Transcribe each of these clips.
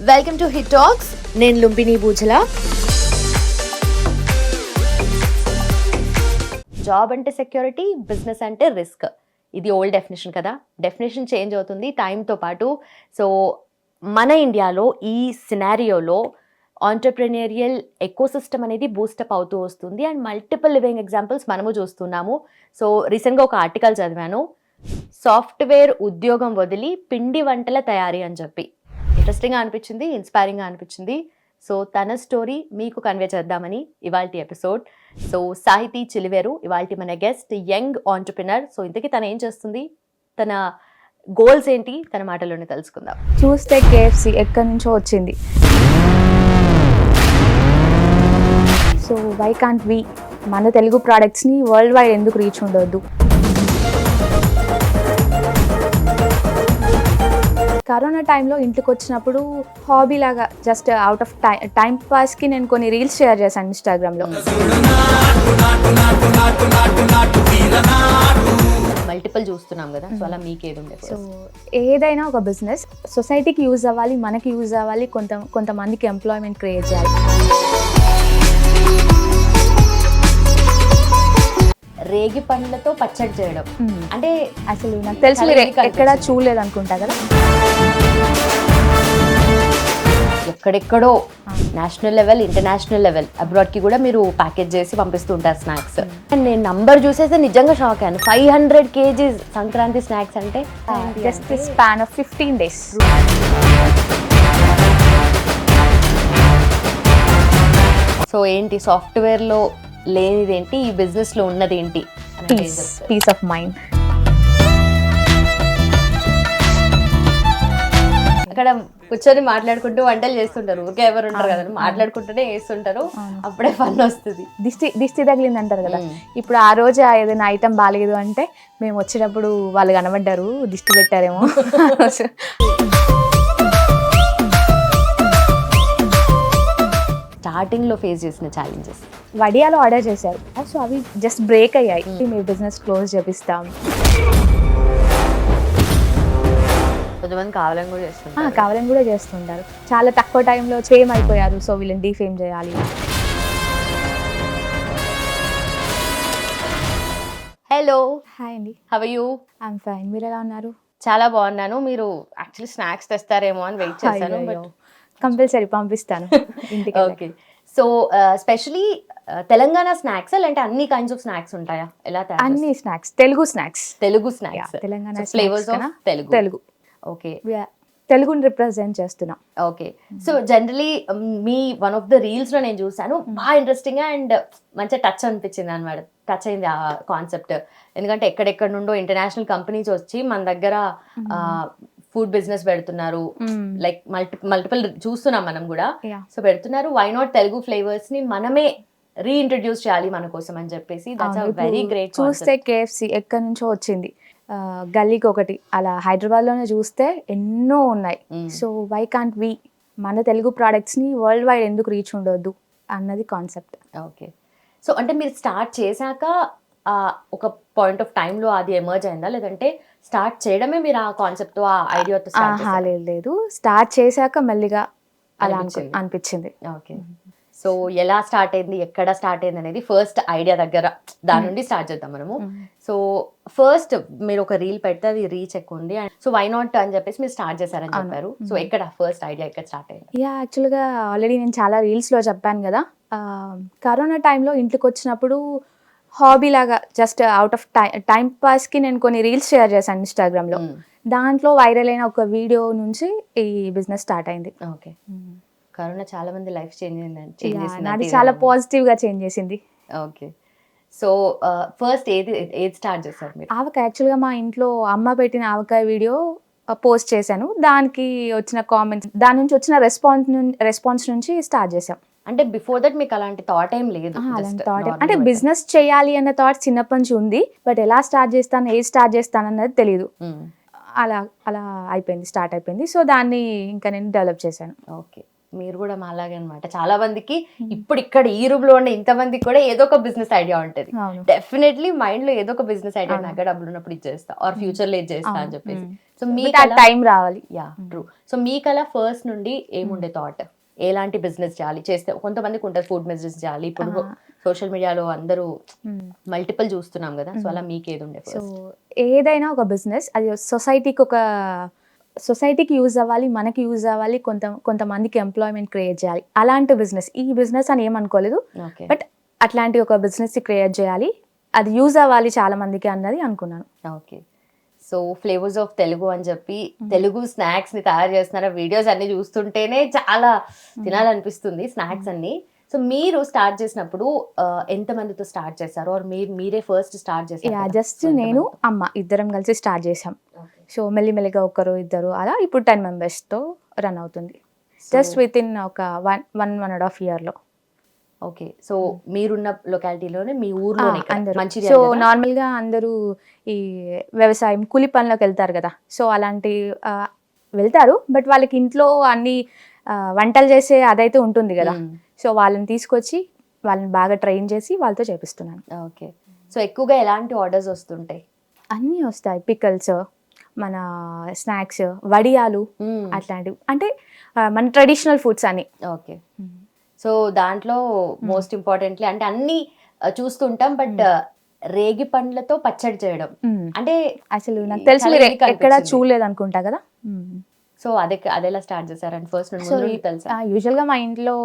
Welcome to hit talks. నేను Lumbini బూజల. Job అంటే security, business అంటే రిస్క్. ఇది ఓల్డ్ డెఫినేషన్ కదా. డెఫినేషన్ చేంజ్ అవుతుంది టైంతో పాటు. సో మన ఇండియాలో ఈ సినారియోలో ఆంటర్ప్రెన్యూరియల్ ఎకోసిస్టమ్ అనేది బూస్టప్ అవుతూ వస్తుంది అండ్ మల్టిపుల్ లివింగ్ ఎగ్జాంపుల్స్ మనము చూస్తున్నాము. సో రీసెంట్గా ఒక ఆర్టికల్ చదివాను, సాఫ్ట్వేర్ ఉద్యోగం వదిలి పిండి వంటల తయారీ అని చెప్పి. ఇంట్రెస్టింగ్గా అనిపించింది, ఇన్స్పైరింగ్గా అనిపించింది. సో తన స్టోరీ మీకు కన్వే చేద్దామని ఇవాల్టి ఎపిసోడ్. సో సాహితీ చిలివేరు ఇవాల్టి మన గెస్ట్, యంగ్ ఆంటర్ప్రినర్. సో ఇంతకీ తను ఏం చేస్తుంది, తన గోల్స్ ఏంటి, తన మాటల్లోనే తెలుసుకుందాం. చూస్తే కేఎఫ్సి ఎక్కడి నుంచో వచ్చింది. సో వై కాంట్ వి మన తెలుగు ప్రోడక్ట్స్ని వరల్డ్ వైడ్ ఎందుకు రీచ్ ఉండొద్దు? కరోనా టైంలో ఇంటికి వచ్చినప్పుడు హాబీ లాగా జస్ట్ అవుట్ ఆఫ్ టైం పాస్కి నేను కొన్ని రీల్స్ షేర్ చేశాను ఇన్స్టాగ్రామ్లో. మల్టిపుల్ చూస్తున్నాం కదా, సో అలా మీకు ఏది ఉండే? సో ఏదైనా ఒక బిజినెస్ సొసైటీకి యూజ్ అవ్వాలి, మనకి యూజ్ అవ్వాలి, కొంతమందికి ఎంప్లాయ్మెంట్ క్రియేట్ చేయాలి. రేగి పండ్లతో పచ్చడి చేయడం అంటే అసలు నాకు తెలిసి మీరు ఎక్కడా చూడలేదు అనుకుంటా కదా. ఎక్కడెక్కడో నేషనల్ లెవెల్, ఇంటర్నేషనల్ లెవెల్, అబ్రాడ్కి కూడా మీరు ప్యాకేజ్ చేసి పంపిస్తూ ఉంటారు స్నాక్స్. అండ్ నేను నంబర్ చూసేస్తే నిజంగా షాక్ అయ్యాను. 500 kg సంక్రాంతి స్నాక్స్ అంటే just span of 15 days. So ఏంటి సాఫ్ట్వేర్లో లేనిదేంటి, ఈ బిజినెస్లో ఉన్నది ఏంటి? Peace of mind. అక్కడ కూర్చొని మాట్లాడుకుంటూ వంటలు చేస్తుంటారు, ఊరికే ఎవరు ఉంటారు కదా, మాట్లాడుకుంటూనే వేస్తుంటారు, అప్పుడే ఫన్ వస్తుంది. దిష్టి తగిలింది అంటారు కదా. ఇప్పుడు ఆ రోజు ఏదైనా ఐటమ్ బాగాలేదు అంటే మేము వచ్చేటప్పుడు వాళ్ళు కనబడ్డారు, దిష్టి పెట్టారేమో. స్టార్టింగ్లో ఫేస్ చేసిన ఛాలెంజెస్. వడియాలో ఆర్డర్ చేశారు, సో అవి జస్ట్ బ్రేక్ అయ్యాయి. మీ బిజినెస్ క్లోజ్ చేపిస్తాం. కొంతమంది కావాలని కూడా చేస్తుంటారు. చాలా తక్కువ టైంలో ఫేమ్ అయిపోయారు, సో వీళ్ళని డీఫేమ్ చేయాలి. హలో, హాయ్ అండి. How are you? I'm fine. మీరు ఎలా ఉన్నారు? చాలా బాగున్నాను. మీరు యాక్చువల్లీ స్నాక్స్ తెస్తారేమో అని వెయిట్ చేశాను, బట్ కంపల్సరీ పంపిస్తాను ఇంటికి. Okay. So specially Telangana snacks అంటే అన్ని కైండ్స్ ఆఫ్ స్నాక్స్ ఉంటాయా? ఎలా? అన్ని snacks, Telugu snacks. Telangana flavours of Telugu. Okay, తెలుగుని రిప్రజెంట్ చేస్తున్నా. Okay. So generally me one of the reels లో నేను చూసాను, బాగా ఇంట్రెస్టింగ్ అండ్ మంచిగా టచ్ అనిపించింది అనమాట. టచ్ అయింది ఆ కాన్సెప్ట్. ఎందుకంటే ఎక్కడెక్కడ నుండో ఇంటర్నేషనల్ కంపెనీస్ వచ్చి మన దగ్గర ఫుడ్ బిజినెస్ పెడుతున్నారు, లైక్ మల్టిపుల్ చూస్తున్నాం మనం కూడా. సో పెడుతున్నారు, వై నాట్ తెలుగు ఫ్లేవర్స్ ని మనమే రీఇంట్రడ్యూస్ చేయాలి మన కోసం అని చెప్పేసి. That's a very great. చూస్తే కేఎఫ్సి ఎక్కడి నుంచో వచ్చింది, గల్లీకి ఒకటి, అలా హైదరాబాద్లోనే చూస్తే ఎన్నో ఉన్నాయి. సో వై కాంట్ వి మన తెలుగు ప్రోడక్ట్స్ని వరల్డ్ వైడ్ ఎందుకు రీచ్ ఉండొద్దు అన్నది కాన్సెప్ట్. ఓకే. సో అంటే మీరు స్టార్ట్ చేశాక ఒక పాయింట్ ఆఫ్ టైంలో అది ఎమర్జ్ అయిందా, లేదంటే స్టార్ట్ చేయడమే మీరు ఆ కాన్సెప్ట్తో, ఆ ఐడియాతో? లేదు, స్టార్ట్ చేశాక మెల్లిగా అలా అనిపించింది. ఓకే. సో ఎలా స్టార్ట్ అయింది, ఎక్కడ స్టార్ట్ అయింది అనేది ఫస్ట్ ఐడియా దగ్గర, దాని నుండి స్టార్ట్ చేద్దాం మనము. సో ఫస్ట్ మీరు ఒక రీల్ పెడితే అది రీచ్ ఎక్కువ ఉంది, సో వై నాట్ అని చెప్పేసి మీరు స్టార్ట్ చేశారని చెప్పారు. సో ఎక్కడ ఫస్ట్ ఐడియా ఎక్కడ స్టార్ట్ అయింది? యాక్చువల్గా ఆల్రెడీ నేను చాలా రీల్స్లో చెప్పాను కదా. కరోనా టైంలో ఇంటికి వచ్చినప్పుడు హాబీ లాగా జస్ట్ అవుట్ ఆఫ్ టైం పాస్కి నేను కొన్ని రీల్స్ షేర్ చేశాను ఇన్స్టాగ్రామ్లో. దాంట్లో వైరల్ అయిన ఒక వీడియో నుంచి ఈ బిజినెస్ స్టార్ట్ అయింది. ఓకే. కరోనా చాలా మంది లైఫ్ నాది చాలా పాజిటివ్ గా చేంజ్ చేసింది. ఓకే. సో ఫస్ట్ ఏది స్టార్ట్ చేశారు మీరు? ఆవకాయ. యాక్చువల్గా మా ఇంట్లో అమ్మ పెట్టిన ఆవకాయ వీడియో పోస్ట్ చేశాను, దానికి వచ్చిన కామెంట్స్, దాని నుంచి వచ్చిన రెస్పాన్స్ నుంచి స్టార్ట్ చేశాం. అంటే బిఫోర్ దట్ మీకు అలాంటి థాట్ ఏం లేదు? అంటే బిజినెస్ చేయాలి అన్న థాట్ చిన్నప్పటి నుంచి ఉంది, బట్ ఎలా స్టార్ట్ చేస్తాను, ఏది స్టార్ట్ చేస్తాను అన్నది తెలియదు. అలా అయిపోయింది, స్టార్ట్ అయిపోయింది. సో దాన్ని ఇంకా నేను డెవలప్ చేశాను. ఓకే. మీరు కూడా మాలాగే అనమాట. చాలా మందికి ఇప్పుడు ఇక్కడ ఈ రూమ్ లో ఉన్న ఇంతమందికి కూడా ఏదో ఒక బిజినెస్ ఐడియా ఉంటది. అవును. డెఫినెట్లీ మైండ్ లో ఏదో ఒక బిజినెస్ ఐడియా అవును. నాకు డబ్బులు ఉన్నప్పుడు ఇది చేస్తా ఆర్ ఫ్యూచర్ లో ఇది చేస్తా అని చెప్పేసి. సో But మీకు ఆ టైం రావాలి. Yeah true. సో మీకలా ఫస్ట్ నుండి ఏముండే థాట్, ఎలాంటి బిజినెస్ చేయాలి, చేస్తే కొంతమందికి ఉంటుంది ఫుడ్ బిజినెస్ చేయాలి, ఇప్పుడు సోషల్ మీడియాలో అందరూ మల్టిపుల్ చూస్తున్నాం కదా, సో అలా మీకు ఏది ఉండే సో first? ఏదైనా ఒక బిజినెస్ అది సొసైటీకి యూజ్ అవ్వాలి, మనకి యూజ్ అవ్వాలి, కొంతమందికి ఎంప్లాయ్మెంట్ క్రియేట్ చేయాలి. అలాంటి బిజినెస్, ఈ బిజినెస్ అని ఏమనుకోలేదు, ఓకే బట్ అట్లాంటి ఒక బిజినెస్ క్రియేట్ చేయాలి, అది యూజ్ అవ్వాలి చాలా మందికి అన్నది అనుకున్నాను. Okay. So flavours of Telugu అని చెప్పి తెలుగు స్నాక్స్ ని తయారు చేస్తున్నారు, వీడియోస్ అన్ని చూస్తుంటేనే చాలా తినాలనిపిస్తుంది స్నాక్స్ అన్ని. సో మీరు స్టార్ట్ చేసినప్పుడు ఎంత మందితో స్టార్ట్ చేశారు, ఆర్ మీరే ఫస్ట్ స్టార్ట్ చేశారు? జస్ట్ నేను అమ్మ ఇద్దరం కలిసి స్టార్ట్ చేసాం. సో మెల్లిమెల్లిగా ఒకరు ఇద్దరు అలా ఇప్పుడు 10 మెంబర్స్తో రన్ అవుతుంది. జస్ట్ విత్ ఇన్ ఒక 1.5 yearలో. ఓకే. సో మీరున్న లొకాలిటీలోనే, మీ ఊర్లోనే అందరూ. సో మంచిర్యాల కదా? నార్మల్గా అందరూ ఈ వ్యవసాయం కూలి పనులకు వెళ్తారు కదా, సో అలాంటి వెళ్తారు, బట్ వాళ్ళకి ఇంట్లో అన్ని వంటలు చేసే అదైతే ఉంటుంది కదా, సో వాళ్ళని తీసుకొచ్చి వాళ్ళని బాగా ట్రైన్ చేసి వాళ్ళతో చేపిస్తున్నాను. ఓకే. సో ఎక్కువగా ఎలాంటి ఆర్డర్స్ వస్తుంటాయి? అన్నీ వస్తాయి, పికల్స్, మన స్నాక్స్, వడియాలు, అట్లాంటివి, అంటే మన ట్రెడిషనల్ ఫుడ్స్ అని. ఓకే. సో దాంట్లో మోస్ట్ ఇంపార్టెంట్లీ అంటే అన్ని చూస్తుంటాం, బట్ రేగి పండ్లతో పచ్చడి చేయడం అంటే అసలు నాకు తెలిసి మీరు ఎక్కడ చూడలేదు అనుకుంటా కదా. సో అదెలా స్టార్ట్ చేశారండి ఫస్ట్ నుండి తెలుసా? యూజువల్గా మా ఇంట్లో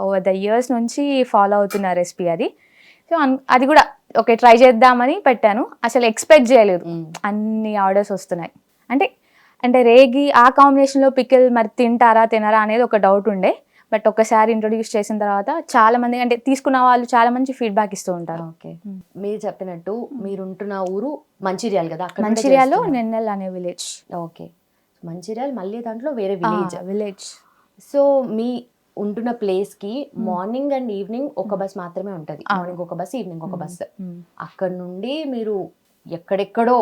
ఓవర్ ద ఇయర్స్ నుంచి ఫాలో అవుతున్న రెసిపీ అది. సో అది కూడా ఓకే ట్రై చేద్దామని పెట్టాను, అసలు ఎక్స్పెక్ట్ చేయలేదు అన్ని ఆర్డర్స్ వస్తున్నాయి. అంటే రేగి ఆ కాంబినేషన్లో పికిల్ మరి తినరా అనేది ఒక డౌట్ ఉండే, బట్ ఒకసారి ఇంట్రొడ్యూస్ చేసిన తర్వాత చాలా మంది, అంటే తీసుకున్న వాళ్ళు చాలా మంచి ఫీడ్బ్యాక్ ఇస్తూ ఉంటారు. ఓకే. మీరు చెప్పినట్టు మీరుంటున్న ఊరు మంచిర్యాల కదా? అక్కడ మంచిర్యాలలో నెన్నెల్ అనే విలేజ్. ఓకే. మంచిర్యాల మళ్ళీ దాంట్లో వేరే విలేజ్. సో మీ ఉంటున్న ప్లేస్ కి మార్నింగ్ అండ్ ఈవినింగ్ ఒక బస్ మాత్రమే ఉంటది, మార్నింగ్ ఒక బస్, ఈవినింగ్ ఒక బస్. అక్కడ నుండి మీరు ఎక్కడెక్కడో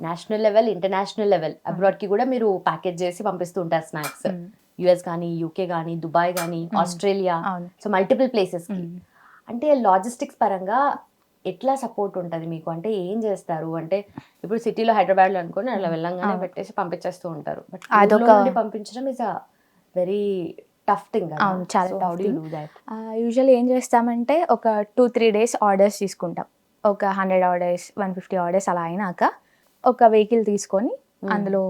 national level, international level, abroad కి కూడా మీరు ప్యాకేజ్ చేసి పంపిస్తూ ఉంటారు స్నాక్స్. యుఎస్ కానీ, యూకే కానీ, దుబాయ్ కానీ, ఆస్ట్రేలియా, సో మల్టిపుల్ ప్లేసెస్ కి. అంటే లాజిస్టిక్స్ పరంగా ఎట్లా సపోర్ట్ ఉంటుంది మీకు? అంటే ఏం చేస్తారు? అంటే ఇప్పుడు సిటీలో హైదరాబాద్ లో అనుకోని అలా వెళ్ళంగానే పెట్టేసి పంపించేస్తూ ఉంటారు, బట్ అదొక పంపించడం is a very tough thing. Usually ఏం చేస్తామంటే ఒక 2-3 days ఆర్డర్స్ తీసుకుంటాం, ఒక 100 orders 150 orders అలా అయినాక ఒక వెహికల్ తీసుకొని అందులో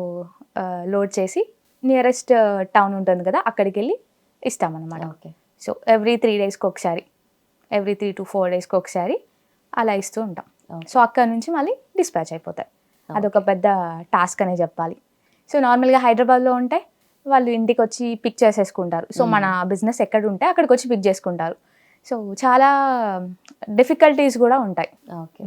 లోడ్ చేసి నియరెస్ట్ టౌన్ ఉంటుంది కదా అక్కడికి వెళ్ళి ఇస్తామన్నమాట. ఓకే. సో ఎవ్రీ 3 daysకి ఒకసారి, ఎవ్రీ 3 to 4 daysకి ఒకసారి అలా ఇస్తూ ఉంటాం. సో అక్కడ నుంచి మళ్ళీ డిస్పాచ్ అయిపోతాయి. అదొక పెద్ద టాస్క్ అనే చెప్పాలి. సో నార్మల్గా హైదరాబాద్లో ఉంటే వాళ్ళు ఇంటికి వచ్చి పిక్ చేసేసుకుంటారు, సో మన బిజినెస్ ఎక్కడ ఉంటే అక్కడికి వచ్చి పిక్ చేసుకుంటారు. సో చాలా డిఫికల్టీస్ కూడా ఉంటాయి. ఓకే.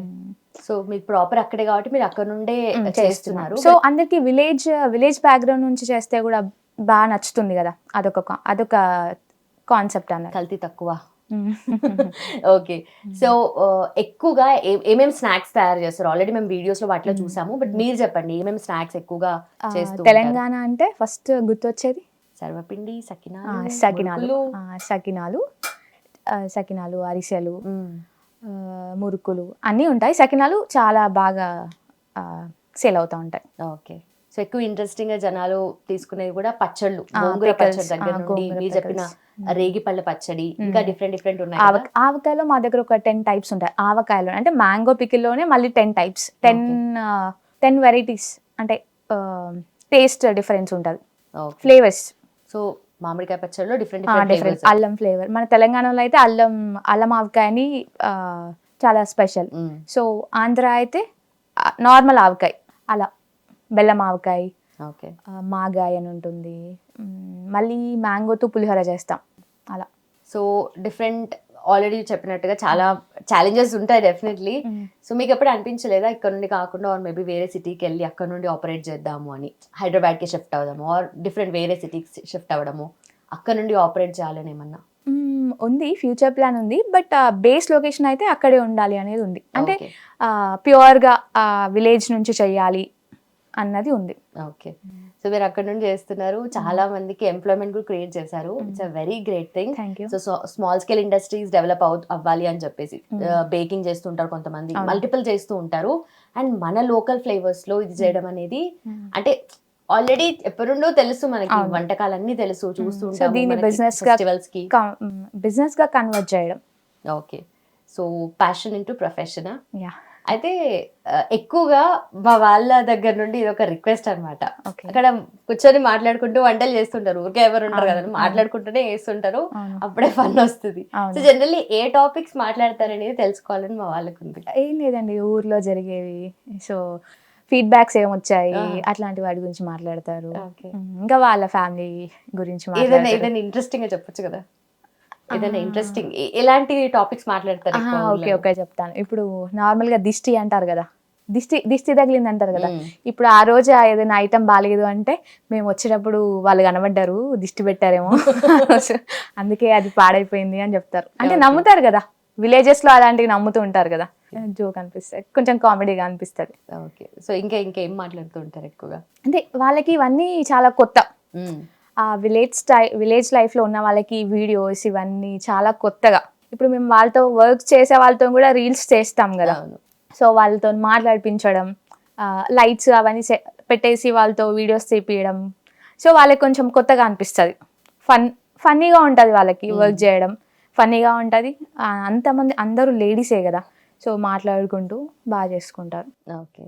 సో మీకు ప్రాపర్ అక్కడే కాబట్టి మీరు అక్కడ నుండే చేస్తున్నారు. సో అందరికి విలేజ్ బ్యాక్గ్రౌండ్ నుంచి చేస్తే కూడా బాగా నచ్చుతుంది కదా, అదొక కాన్సెప్ట్ అన్నది. కల్తీ తక్కువ. ఓకే. సో ఎక్కువగా ఏమేమి స్నాక్స్ తయారు చేస్తారు? ఆల్రెడీ మేము వీడియోస్ లో వాటిలో చూసాము, బట్ మీరు చెప్పండి ఏమేమి స్నాక్స్ ఎక్కువగా చేస్తారు? తెలంగాణ అంటే ఫస్ట్ గుర్తొచ్చేది సర్వపిండి, సకినాలు, అరిసెలు, మురుకులు అన్నీ ఉంటాయి. సకినాలు చాలా బాగా సేల్ అవుతూ ఉంటాయి. ఓకే. సో ఎక్కువ ఇంట్రెస్టింగ్ గా జనాలు తీసుకునేది కూడా పచ్చళ్ళు, గోంగూర పచ్చడి దగ్గర నుండి మీరు చెప్పిన రేగి పళ్ళ పచ్చడి, ఇంకా డిఫరెంట్ ఉన్నాయి. ఆవకాయలో మా దగ్గర ఒక 10 types ఉంటాయి. ఆవకాయలో అంటే మ్యాంగో పికిల్లోనే మళ్ళీ 10 types, 10 varieties, అంటే టేస్ట్ డిఫరెన్స్ ఉంటుంది, ఫ్లేవర్స్. సో మామిడికాయ పచ్చడిలో డిఫరెంట్ అల్లం ఫ్లేవర్. మన తెలంగాణలో అయితే అల్లం ఆవకాయ అని చాలా స్పెషల్. సో ఆంధ్ర అయితే నార్మల్ ఆవకాయ, అలా బెల్లం ఆవకాయ, మాగాయ అని ఉంటుంది. మళ్ళీ మ్యాంగోతో పులిహోర చేస్తాం అలా. సో డిఫరెంట్, ఆల్రెడీ చెప్పినట్టుగా చాలా ఛాలెంజెస్ ఉంటాయి డెఫినెట్లీ. సో మీకు ఎప్పుడు అనిపించలేదా ఇక్కడ నుండి కాకుండా ఆర్ మేబీ వేరే సిటీకి వెళ్ళి అక్కడ నుండి ఆపరేట్ చేద్దాము అని, హైదరాబాద్కి షిఫ్ట్ అవుదాము ఆర్ డిఫరెంట్ వేరే సిటీకి షిఫ్ట్ అవ్వడము, అక్కడ నుండి ఆపరేట్ చేయాలని ఏమన్నా ఉంది? ఫ్యూచర్ ప్లాన్ ఉంది, బట్ బేస్ లొకేషన్ అయితే అక్కడే ఉండాలి అనేది ఉంది. అంటే ప్యూర్గా విలేజ్ నుంచి చెయ్యాలి అన్నది ఉంది. ఓకే. సో సో మీరు అక్కడ నుండి చేస్తున్నారు, చాలా మందికి ఎంప్లాయ్మెంట్ కూడా క్రియేట్ చేశారు. It's a very great thing. Thank you. So small scale industries develop అవ్వాలి అని చెప్పేసి బేకింగ్ చేస్తుంటారు కొంతమంది, మల్టిపుల్ చేస్తూ ఉంటారు. అండ్ మన లోకల్ ఫ్లేవర్స్ లో ఇది చేయడం అనేది అంటే ఆల్రెడీ ఎప్పటినుండో తెలుసు మనకి, వంటకాలన్నీ తెలుసు, చూస్తుంటాం దీన్ని బిజినెస్ గా కన్వర్ట్ చేయడం. Okay, so passion into profession. Yeah. అయితే ఎక్కువగా మా వాళ్ళ దగ్గర నుండి ఇది ఒక రిక్వెస్ట్ అనమాట. అక్కడ కూర్చొని మాట్లాడుకుంటూ వంటలు చేస్తుంటారు, ఊరికే ఎవరు ఉంటారు కదా, మాట్లాడుకుంటూనే చేస్తుంటారు, అప్పుడే ఫన్ వస్తుంది. సో జనరల్లీ ఏ టాపిక్స్ మాట్లాడతారనేది తెలుసుకోవాలని మా వాళ్ళకు ఉంది. ఏం లేదండి, ఊర్లో జరిగేవి, సో ఫీడ్బ్యాక్స్ ఏమొచ్చాయి అట్లాంటి వాటి గురించి మాట్లాడతారు. ఇంకా వాళ్ళ ఫ్యామిలీ గురించి ఏదైనా ఇంట్రెస్టింగ్ గా చెప్పొచ్చు కదా, ఏదైనా ఇంట్రెస్టింగ్ ఎలాంటి టాపిక్స్ మాట్లాడతారు? ఓకే చెప్తాను. ఇప్పుడు నార్మల్ గా దిష్టి అంటారు కదా, దిష్టి తగిలింది అంటారు కదా. ఇప్పుడు ఆ రోజు ఏదైనా ఐటమ్ బాగాలేదు అంటే మేము వచ్చేటప్పుడు వాళ్ళు కనబడ్డారు, దిష్టి పెట్టారేమో అందుకే అది పాడైపోయింది అని చెప్తారు. అంటే నమ్ముతారు కదా, విలేజెస్ లో అలాంటివి నమ్ముతూ ఉంటారు కదా. జోక్ అనిపిస్తుంది, కొంచెం కామెడీగా అనిపిస్తుంది. ఓకే, సో ఇంకేం మాట్లాడుతూ ఉంటారు ఎక్కువగా? అంటే వాళ్ళకి ఇవన్నీ చాలా కొత్త. ఆ విలేజ్ లైఫ్లో ఉన్న వాళ్ళకి వీడియోస్ ఇవన్నీ చాలా కొత్తగా. ఇప్పుడు మేము వాళ్ళతో వర్క్ చేసే వాళ్ళతో కూడా రీల్స్ చేస్తాం కదా, సో వాళ్ళతో మాట్లాడిపించడం, లైట్స్ అవన్నీ పెట్టేసి వాళ్ళతో వీడియోస్ తీపియడం, సో వాళ్ళకి కొంచెం కొత్తగా అనిపిస్తుంది. ఫన్నీగా ఉంటుంది వాళ్ళకి వర్క్ చేయడం, ఫన్నీగా ఉంటుంది. అందరూ లేడీసే కదా, సో మాట్లాడుకుంటూ బాగా చేసుకుంటారు. ఓకే,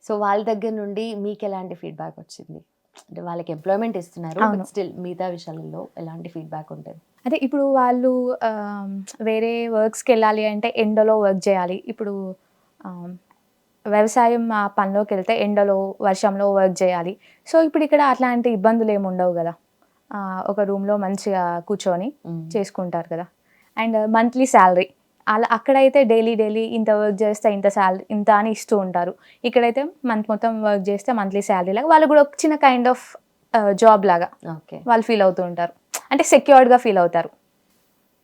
సో వాళ్ళ దగ్గర నుండి మీకు ఎలాంటి ఫీడ్బ్యాక్ వచ్చింది? అంటే వాళ్ళకి ఎంప్లాయ్మెంట్ ఇస్తున్నారు, స్టిల్ మిగతా విషయాలలో ఎలాంటి ఫీడ్బ్యాక్ ఉంటుంది? అదే ఇప్పుడు వాళ్ళు వేరే వర్క్స్కి వెళ్ళాలి అంటే ఎండలో వర్క్ చేయాలి. ఇప్పుడు వ్యవసాయం ఆ పనిలోకి వెళ్తే ఎండలో వర్షంలో వర్క్ చేయాలి. సో ఇప్పుడు ఇక్కడ అట్లాంటి ఇబ్బందులు ఏమి ఉండవు కదా, ఒక రూమ్లో మంచిగా కూర్చొని చేసుకుంటారు కదా. అండ్ మంత్లీ శాలరీ, అలా అక్కడైతే డైలీ ఇంత వర్క్ చేస్తే ఇంత శాలరీ ఇంత అని ఇస్తూ ఉంటారు. ఇక్కడైతే మంత్ మొత్తం వర్క్ చేస్తే మంత్లీ శాలరీ లాగా వాళ్ళు కూడా ఒక చిన్న కైండ్ ఆఫ్ జాబ్ లాగా వాళ్ళు ఫీల్ అవుతూ ఉంటారు, అంటే సెక్యూర్డ్గా ఫీల్ అవుతారు.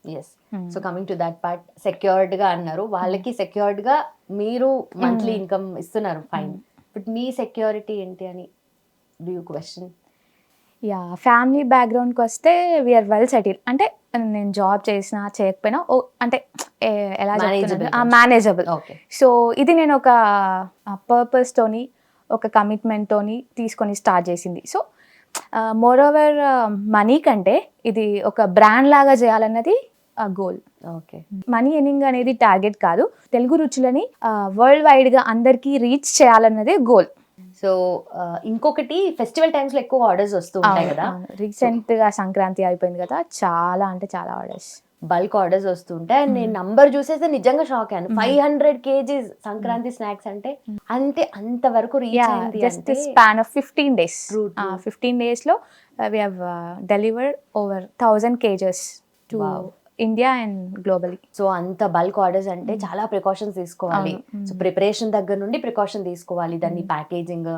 Yes, so coming to that part, సెక్యూర్డ్గా అన్నారు, వాళ్ళకి సెక్యూర్డ్గా మీరు మంత్లీ ఇన్కమ్ ఇస్తున్నారు, ఫైన్, బట్ మీ సెక్యూరిటీ ఏంటి అని do you question? Yeah, family బ్యాక్గ్రౌండ్కి వస్తే వీఆర్ వెల్ సెటిల్. అంటే నేను జాబ్ చేసినా చేయకపోయినా అంటే ఎలా మేనేజబుల్. సో ఇది నేను ఒక పర్పస్ తోని, ఒక కమిట్మెంట్ తోని తీసుకొని స్టార్ట్ చేసింది. సో మోర్ ఓవర్ మనీ కంటే ఇది ఒక బ్రాండ్ లాగా చేయాలన్నది గోల్. ఓకే, మనీ ఎర్నింగ్ అనేది టార్గెట్ కాదు, తెలుగు రుచులని వరల్డ్ వైడ్ గా అందరికీ రీచ్ చేయాలన్నదే గోల్. సో ఇంకొకటి, ఫెస్టివల్ టైమ్స్ లో ఎక్కువ ఆర్డర్స్ వస్తూ ఉంటాయి కదా, రీసెంట్ గా సంక్రాంతి అయిపోయింది కదా, చాలా అంటే చాలా ఆర్డర్స్, బల్క్ ఆర్డర్స్ వస్తుంటాయి. అండ్ నేను నంబర్ చూసేస్తే నిజంగా షాక్ అయ్యాను, 500 kgs సంక్రాంతి స్నాక్స్ అంటే అంతవరకు రీచ్ అయింది. Just span of 15 days. 15 days లో we have delivered over 1000 kgs to India and globally. So అంత బల్క్ ఆర్డర్స్ అంటే చాలా ప్రికాషన్స్ తీసుకోవాలి. సో ప్రిపరేషన్ దగ్గర నుండి ప్రికాషన్ తీసుకోవాలి, దాన్ని ప్యాకేజింగ్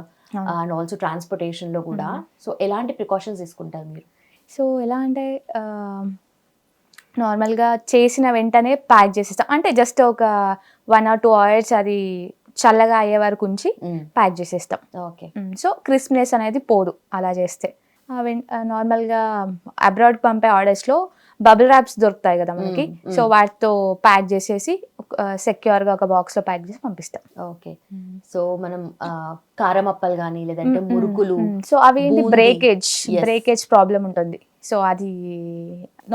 అండ్ ఆల్సో ట్రాన్స్పోర్టేషన్ లో కూడా. సో ఎలాంటి ప్రికాషన్స్ తీసుకుంటారు మీరు? సో ఎలా అంటే నార్మల్గా చేసిన వెంటనే ప్యాక్ చేసేస్తాం, అంటే జస్ట్ ఒక 1 or 2 hours అది చల్లగా అయ్యే వరకు ఉంచి ప్యాక్ చేసేస్తాం. ఓకే, సో క్రిస్ప్నెస్ అనేది పోదు అలా చేస్తే. నార్మల్గా అబ్రాడ్ పంపే ఆర్డర్స్లో బబుల్ ర్యాప్స్ దొరుకుతాయి కదా మనకి, సో వాటితో ప్యాక్ చేసేసి సెక్యూర్గా ఒక బాక్స్లో ప్యాక్ చేసి పంపిస్తాం. ఓకే, సో మనం కారం అప్పలు కానీ లేదంటే మురుకులు, సో అవి ఏంటి బ్రేకేజ్ ప్రాబ్లం ఉంటుంది. సో అది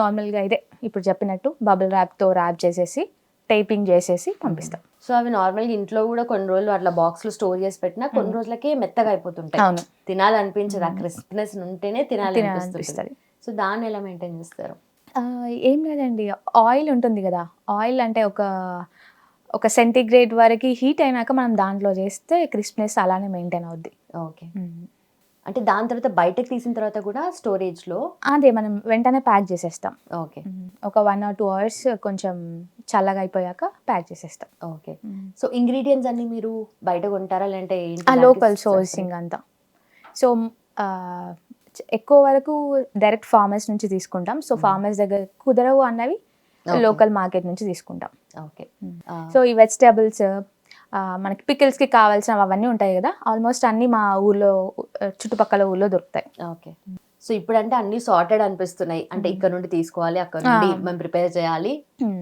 నార్మల్గా ఇదే ఇప్పుడు చెప్పినట్టు బబుల్ ర్యాప్తో ర్యాప్ చేసేసి టైపింగ్ చేసేసి పంపిస్తాం. సో అవి నార్మల్గా ఇంట్లో కూడా కొన్ని రోజులు అట్లా బాక్స్ లో స్టోర్ చేసి పెట్టినా కొన్ని రోజులకి మెత్తగా అయిపోతుంటాయి, తినాలనిపించదు, ఆ క్రిస్ప్నెస్ ఉంటేనే తినాలనిపిస్తుంది. సో దాన్ని ఎలా మెయింటైన్ చేస్తారు? ఏం లేదండి, ఆయిల్ ఉంటుంది కదా, ఆయిల్ అంటే ఒక సెంటిగ్రేడ్ వరకు హీట్ అయినాక మనం దాంట్లో చేస్తే క్రిస్ప్నెస్ అలానే మెయింటైన్ అవుద్ది. ఓకే, అంటే దాని తర్వాత బయటకు తీసిన తర్వాత కూడా స్టోరేజ్ లో అదే మనం వెంటనే ప్యాక్ చేసేస్తాం. ఓకే, ఒక 1 or 2 hours కొంచెం చల్లగా అయిపోయాక ప్యాక్ చేసేస్తాం. ఓకే, సో ఇంగ్రీడియంట్స్ అన్ని మీరు బయట కొంటారా లేదంటే లోకల్ సోర్సింగ్ అంతా? సో ఎక్కువ వరకు డైరెక్ట్ ఫార్మర్స్ నుంచి తీసుకుంటాం. సో ఫార్మర్స్ దగ్గర కుదరవు అన్నవి లోకల్ మార్కెట్ నుంచి తీసుకుంటాం. ఓకే, సో ఈ వెజిటేబుల్స్, మనకి పికిల్స్కి కావాల్సినవి అవన్నీ ఉంటాయి కదా, ఆల్మోస్ట్ అన్నీ మా ఊర్లో చుట్టుపక్కల ఊర్లో దొరుకుతాయి. ఓకే. సో ఇప్పుడంటే అన్ని సార్టెడ్ అనిపిస్తున్నాయి. అంటే ఇక్కడ నుండి తీసుకోవాలి, అక్కడ నుండి మేము ప్రిపేర్ చేయాలి,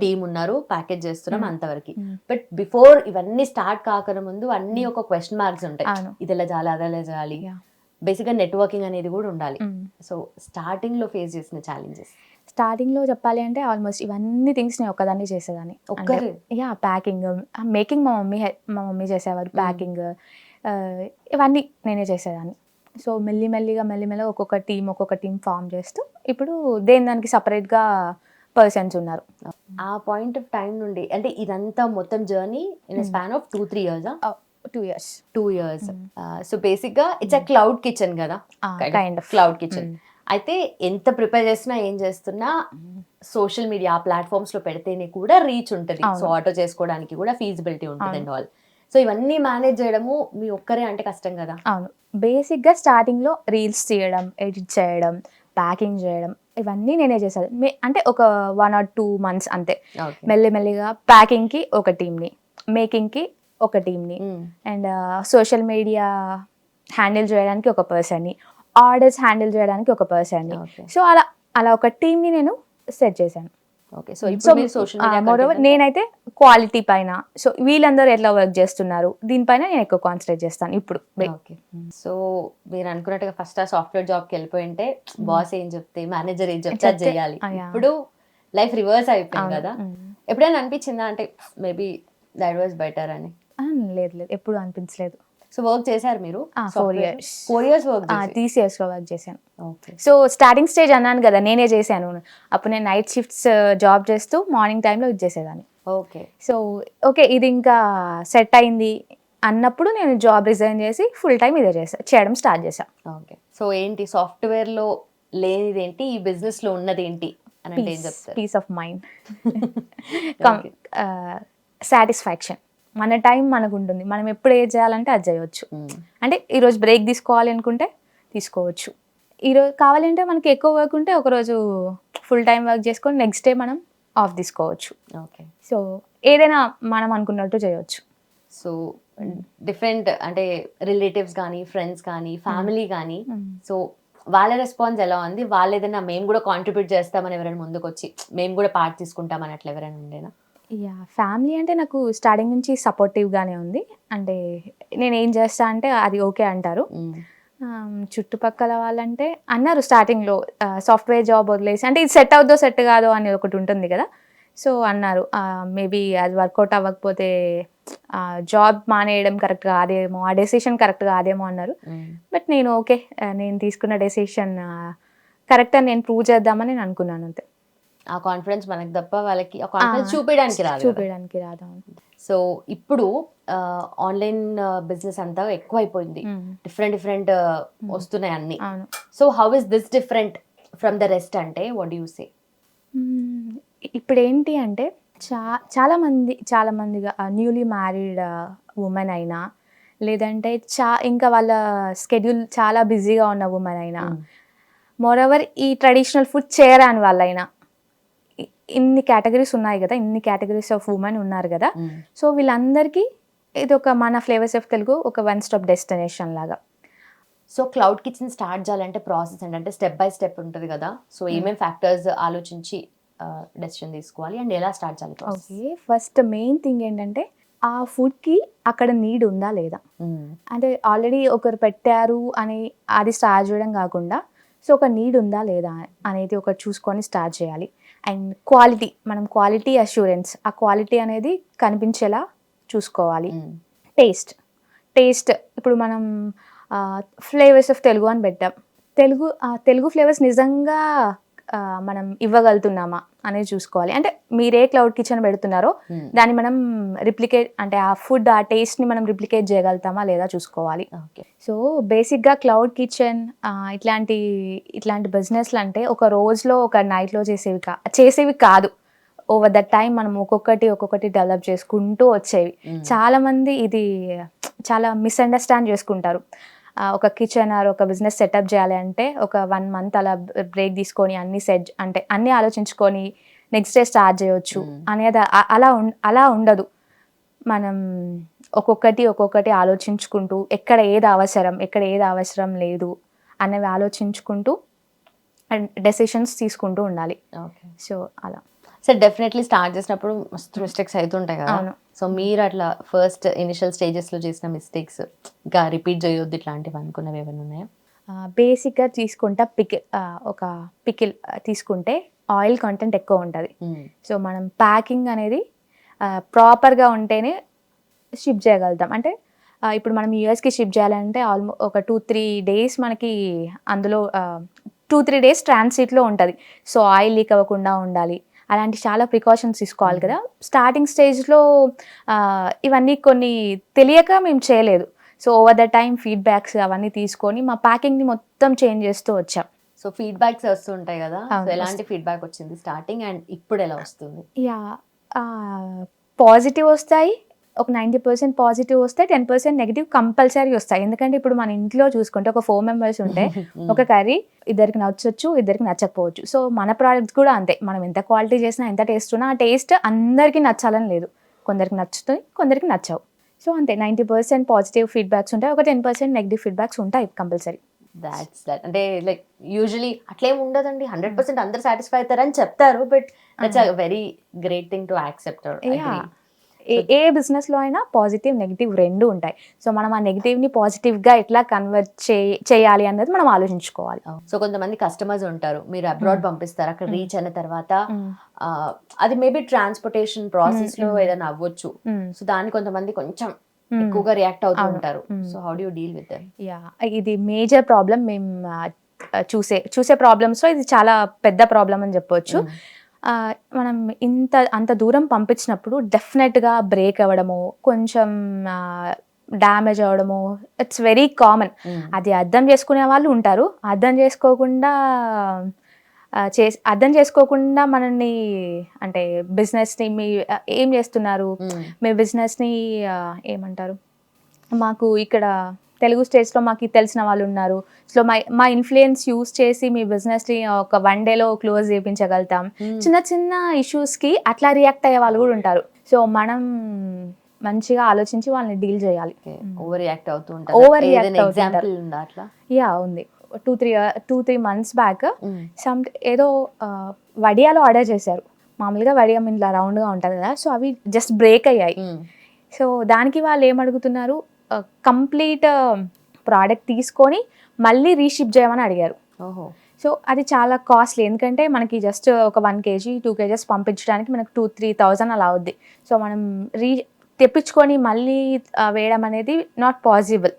టీమ్ ఉన్నారు, ప్యాకేజ్ చేస్తున్నాం అంతవరకు. బట్ బిఫోర్ ఇవన్నీ స్టార్ట్ కాకన ముందు అన్ని ఒక క్వశ్చన్ మార్క్స్ ఉంటాయి. ఇది ఎలా చేయాలి, అది ఎలా చేయాలి, బేసిక్ గా నెట్వర్కింగ్ అనేది కూడా ఉండాలి. సో స్టార్టింగ్ లో ఫేస్ చేసిన ఛాలెంజెస్. స్టార్టింగ్ లో చెప్పాలి అంటే ఆల్మోస్ట్ ఇవన్నీ థింగ్స్ నేను ఒక్కదాన్ని చేసేదాన్ని. ప్యాకింగ్, మేకింగ్ మా మమ్మీ చేసేవారు, ప్యాకింగ్ ఇవన్నీ నేనే చేసేదాన్ని. సో మెల్లిమెల్లిగా ఒక్కొక్క టీం ఫామ్ చేస్తూ ఇప్పుడు దానికి సపరేట్గా పర్సన్స్ ఉన్నారు. ఆ పాయింట్ ఆఫ్ టైం నుండి అంటే ఇదంతా మొత్తం journey in span of 2-3 years. 2 years. So basic గా ఇట్స్ అ క్లౌడ్ కిచెన్ కదా, కైండ్ ఆఫ్ క్లౌడ్ కిచెన్. అయితే ఎంత ప్రిపేర్ చేసినా ఏం చేస్తున్నా సోషల్ మీడియా ప్లాట్ఫామ్స్ లో పెడితేనే కూడా రీచ్ ఉంటుంది. సో ఆటో చేసుకోవడానికి కూడా ఫీజిబిలిటీ ఉంటుంది అండ్ ఆల్. సో ఇవన్నీ మేనేజ్ చేయడము మీ ఒక్కరే అంటే కష్టం కదా. అవును, బేసిక్గా స్టార్టింగ్లో రీల్స్ తీయడం, ఎడిట్ చేయడం, ప్యాకింగ్ చేయడం ఇవన్నీ నేనే చేశాను. అంటే ఒక 1 or 2 months అంతే. మెల్లిమెల్లిగా ప్యాకింగ్కి ఒక టీమ్ని, మేకింగ్కి ఒక టీమ్ని, అండ్ సోషల్ మీడియా హ్యాండిల్ చేయడానికి ఒక పర్సన్ని, ఆర్డర్స్ హ్యాండిల్ చేయడానికి ఒక పర్సన్ని. సో అలా ఒక టీమ్ని నేను సెట్ చేశాను. ఓకే. సో ఇప్పుడు సోషల్ మీడియా మోరోవర్ నేనైతే క్వాలిటీ పైన, సో వీళ్ళందరూ ఎట్లా వర్క్ చేస్తున్నారు దీనిపైన నేను ఎక్కువ కాన్సన్ట్రేట్ చేస్తాను ఇప్పుడు. ఓకే. సో మీరు అనుకున్నట్టుగా ఫస్ట్ ఆ సాఫ్ట్వేర్ జాబ్కి వెళ్ళిపోయింటే బాస్ ఏం చెప్తే, మేనేజర్ ఏం చెప్తే అది చేయాలి. ఇప్పుడు లైఫ్ రివర్స్ అయిపోయింది కదా. ఎప్పుడైనా అనిపించిందా అంటే మేబీ దట్ వాజ్ బెటర్ అని? లేదు, ఎప్పుడు అనిపించలేదు. సో వర్క్ చేశారు మీరు 4 years వర్క్ 3 years లో వర్క్ చేశాను. సో స్టార్టింగ్ స్టేజ్ అన్నాను కదా నేనే చేశాను. అప్పుడు నేను నైట్ షిఫ్ట్స్ జాబ్ చేస్తూ మార్నింగ్ టైంలో ఇది చేసేదాన్ని. ఓకే. సో ఓకే ఇది ఇంకా సెట్ అయింది అన్నప్పుడు నేను జాబ్ రిజైన్ చేసి ఫుల్ టైం ఇదే చేయడం స్టార్ట్ చేశాను. ఓకే. సో ఏంటి సాఫ్ట్వేర్ లో లేనిది ఏంటి, ఈ బిజినెస్ లో ఉన్నది ఏంటి అని అంటే ఏం చెప్తారు? Peace of mind, satisfaction. మన టైం మనకు ఉంటుంది, మనం ఎప్పుడు ఏది చేయాలంటే అది చేయవచ్చు. అంటే ఈరోజు బ్రేక్ తీసుకోవాలి అనుకుంటే తీసుకోవచ్చు, ఈరోజు కావాలంటే మనకి ఎక్కువ వర్క్ ఉంటే ఒకరోజు ఫుల్ టైం వర్క్ చేసుకొని నెక్స్ట్ డే మనం ఆఫ్ తీసుకోవచ్చు. ఓకే. సో ఏదైనా మనం అనుకున్నట్టు చేయవచ్చు. సో డిఫరెంట్ అంటే రిలేటివ్స్ కానీ, ఫ్రెండ్స్ కానీ, ఫ్యామిలీ కానీ, సో వాళ్ళ రెస్పాన్స్ ఎలా ఉంది? వాళ్ళు ఏదైనా మేము కూడా కాంట్రిబ్యూట్ చేస్తామని ఎవరైనా ముందుకు వచ్చి మేము కూడా పార్ట్ తీసుకుంటామని అట్లా ఎవరైనా ఉండేనా? ఫ్యామిలీ అంటే నాకు స్టార్టింగ్ నుంచి సపోర్టివ్గానే ఉంది. అంటే నేను ఏం చేస్తా అంటే అది ఓకే అంటారు. చుట్టుపక్కల వాళ్ళంటే అన్నారు స్టార్టింగ్లో సాఫ్ట్వేర్ జాబ్ వదిలేసి, అంటే ఇది సెట్ అవుద్దో సెట్ కాదో అని ఒకటి ఉంటుంది కదా. సో అన్నారు మేబీ అది వర్కౌట్ అవ్వకపోతే జాబ్ మానేయడం కరెక్ట్ కాదేమో, ఆ డెసిషన్ కరెక్ట్ కాదేమో అన్నారు. బట్ నేను ఓకే, నేను తీసుకున్న డెసిషన్ కరెక్ట్ అని నేను ప్రూవ్ చేద్దామని నేను అనుకున్నాను అంతే. ఆ కాన్ఫిడెన్స్ మనకి తప్ప వాళ్ళకి ఆ కాన్ఫిడెన్స్ చూపించడానికి రాదు. సో ఇప్పుడు ఆన్లైన్ బిజినెస్ అంతా ఎక్కువ అయిపోయింది, డిఫరెంట్ వస్తున్నాయి అన్ని. So how is this different from the rest అంటే వాట్ డు యు సే? ఇప్పుడు ఏంటి అంటే చాలా మందిగా న్యూలీ మ్యారీడ్ ఉమెన్ అయినా, లేదంటే ఇంకా వాళ్ళ స్కెడ్యూల్ చాలా బిజీగా ఉన్న ఉమెన్ అయినా, మోరోవర్ ఈ ట్రెడిషనల్ ఫుడ్ చేయరాని వాళ్ళైనా, ఇన్ని కేటగిరీస్ ఉన్నాయి కదా, ఇన్ని కేటగిరీస్ ఆఫ్ ఉమెన్ ఉన్నారు కదా. సో వీళ్ళందరికీ ఇది ఒక మన ఫ్లేవర్స్ ఆఫ్ తెలుగు ఒక 1 stop డెస్టినేషన్ లాగా. సో క్లౌడ్ కిచెన్ స్టార్ట్ చేయాలంటే ప్రాసెస్ అంటే స్టెప్ బై స్టెప్ ఉంటుంది కదా. సో ఏమేమి ఫ్యాక్టర్స్ ఆలోచించి డెసిషన్ తీసుకోవాలి అండ్ ఎలా స్టార్ట్ చేయాలి? ఓకే, ఫస్ట్ మెయిన్ థింగ్ ఏంటంటే ఆ ఫుడ్కి అక్కడ నీడ్ ఉందా లేదా. అంటే ఆల్రెడీ ఒకరు పెట్టారు అని అది స్టార్ట్ చేయడం కాకుండా, సో ఒక నీడ్ ఉందా లేదా అనేది ఒకటి చూసుకొని స్టార్ట్ చేయాలి. అండ్ క్వాలిటీ, మనం క్వాలిటీ అష్యూరెన్స్, ఆ క్వాలిటీ అనేది కనిపించేలా చూసుకోవాలి. టేస్ట్ ఇప్పుడు మనం ఫ్లేవర్స్ ఆఫ్ తెలుగు అని పెట్టాం, తెలుగు ఫ్లేవర్స్ నిజంగా మనం ఇవ్వగలుగుతున్నామా అనేది చూసుకోవాలి. అంటే మీరే క్లౌడ్ కిచెన్ పెడుతున్నారో దాన్ని మనం రిప్లికేట్, అంటే ఆ ఫుడ్ ఆ టేస్ట్ని మనం రిప్లికేట్ చేయగలుగుతామా లేదా చూసుకోవాలి. సో బేసిక్గా క్లౌడ్ కిచెన్ ఇట్లాంటి బిజినెస్లు అంటే ఒక రోజులో ఒక నైట్లో చేసేవి కాదు. ఓవర్ ద టైం మనం ఒక్కొక్కటి డెవలప్ చేసుకుంటూ వచ్చేవి. చాలామంది ఇది చాలా మిస్అండర్స్టాండ్ చేసుకుంటారు. ఒక కిచెన్ ఆర్ ఒక బిజినెస్ సెటప్ చేయాలి అంటే ఒక 1 month అలా బ్రేక్ తీసుకొని అన్నీ ఆలోచించుకొని నెక్స్ట్ డే స్టార్ట్ చేయొచ్చు అనేది అలా ఉండదు. మనం ఒక్కొక్కటి ఆలోచించుకుంటూ ఎక్కడ ఏది అవసరం లేదు అనేవి ఆలోచించుకుంటూ డెసిషన్స్ తీసుకుంటూ ఉండాలి. ఓకే. సో అలా. సో డెఫినెట్లీ స్టార్ట్ చేసినప్పుడు మస్తు మిస్టేక్స్ అవుతుంటాయి కదా. అవును. సో మీరు అట్లా ఫస్ట్ ఇనిషియల్ స్టేజెస్లో చేసిన మిస్టేక్స్ ఇంకా రిపీట్ చేయొద్దు ఇట్లాంటివి అనుకున్నవి ఏమైనా ఉన్నాయా? బేసిక్గా తీసుకుంటా ఒక పికిల్ తీసుకుంటే ఆయిల్ కంటెంట్ ఎక్కువ ఉంటుంది. సో మనం ప్యాకింగ్ అనేది ప్రాపర్గా ఉంటేనే షిప్ చేయగలుగుతాం. అంటే ఇప్పుడు మనం యూఎస్కి షిప్ చేయాలంటే ఒక 2-3 డేస్ మనకి అందులో 2-3 డేస్ ట్రాన్సిట్లో ఉంటుంది. సో ఆయిల్ లీక్ అవ్వకుండా ఉండాలి. అలాంటి చాలా ప్రికాషన్స్ తీసుకోవాలి కదా. స్టార్టింగ్ స్టేజ్లో ఇవన్నీ కొన్ని తెలియక మేము చేయలేదు. So over the time feedbacks అవన్నీ తీసుకొని మా ప్యాకింగ్ని మొత్తం చేంజ్ చేస్తూ వచ్చాం. సో ఫీడ్బ్యాక్స్ వస్తుంటాయి కదా. సో ఎలాంటి ఫీడ్బ్యాక్ వచ్చింది స్టార్టింగ్ అండ్ ఇప్పుడు ఎలా వస్తుంది? యా, పాజిటివ్ వస్తాయి. ఒక 90% పాజిటివ్ వస్తాయి, 10% నెగిటివ్ కంపల్సరీ వస్తాయి. ఎందుకంటే ఇప్పుడు మన ఇంట్లో చూసుకుంటే ఒక 4 మెంబర్స్ ఉంటే ఒక కర్రీ ఇద్దరికి నచ్చవచ్చు, ఇద్దరికి నచ్చకపోవచ్చు. సో మన ప్రోడక్ట్స్ కూడా అంతే. మనం ఎంత క్వాలిటీ చేసినా, ఎంత టేస్ట్ ఉన్నా ఆ టేస్ట్ అందరికీ నచ్చాలని లేదు. కొందరికి నచ్చుతుంది, కొందరికి నచ్చవు. సో అంతే, 90% పాజిటివ్ ఫీడ్బ్యాక్స్ ఉంటాయి, ఒక 10% నెగిటివ్ ఫీడ్బ్యాక్స్ ఉంటాయి కంపల్సరీ. That's that. అంటే లైక్ యూజువలీ అట్లేం ఉండదండి, 100% అందరు సాటిస్ఫై అవుతారని చెప్తారు. But that's a very great thing to accept. ఏ బిజినెస్లో అయినా పాజిటివ్ నెగిటివ్ రెండు ఉంటాయి. సో మనం ఆ నెగిటివ్ని పాజిటివ్గా ఎట్లా కన్వర్ట్ చేయాలి అన్నది మనం ఆలోచించుకోవాలి. సో కొంతమంది కస్టమర్స్ ఉంటారు, మీరు అబ్రాడ్ పంపిస్తారు, అక్కడ రీచ్ అయిన తర్వాత అది మేబీ ట్రాన్స్పోర్టేషన్ ప్రాసెస్ లో ఏదైనా అవ్వచ్చు. సో దాన్ని కొంతమంది కొంచెం ఎక్కువగా రియాక్ట్ అవుతూ ఉంటారు. So how do you deal with them? Yeah, ఇది మేజర్ ప్రాబ్లం. మేము చూసే ప్రాబ్లమ్స్లో ఇది చాలా పెద్ద ప్రాబ్లం అని చెప్పవచ్చు. మనం అంత దూరం పంపించినప్పుడు డెఫినెట్గా బ్రేక్ అవ్వడము, కొంచెం డ్యామేజ్ అవ్వడము ఇట్స్ వెరీ కామన్. అది అర్థం చేసుకునే వాళ్ళు ఉంటారు, అర్థం చేసుకోకుండా మనల్ని అంటే బిజినెస్ని ఏం చేస్తున్నారు, మీ బిజినెస్ని ఏమంటారు, మాకు ఇక్కడ తెలుగు స్టేట్స్లో మాకు తెలిసిన వాళ్ళు ఉన్నారు, సో మా ఇన్ఫ్లుయెన్స్ యూస్ చేసి మీ బిజినెస్ని ఒక 1 డేలో క్లోజ్ చేయించగలుగుతాం. చిన్న చిన్న ఇష్యూస్కి అట్లా రియాక్ట్ అయ్యే వాళ్ళు కూడా ఉంటారు. సో మనం మంచిగా ఆలోచించి వాళ్ళని డీల్ చేయాలి. ఓవర్ రియాక్ట్ అవుతుంటారు. యా, ఉంది. 2-3 months బ్యాక్ ఏదో వడియాలు ఆర్డర్ చేశారు. మామూలుగా వడియం ఇట్లా రౌండ్గా ఉంటుంది కదా, సో అవి జస్ట్ బ్రేక్ అయ్యాయి. సో దానికి వాళ్ళు ఏమడుగుతున్నారు, కంప్లీట్ ప్రోడక్ట్ తీసుకొని మళ్ళీ రీషిప్ చేయమని అడిగారు. సో అది చాలా కాస్ట్లీ, ఎందుకంటే మనకి జస్ట్ ఒక 1 kg 2 kgs పంపించడానికి మనకు 2-3,000 అలా అవుద్ది. సో మనం తెప్పించుకొని మళ్ళీ వేయడం అనేది నాట్ పాసిబుల్.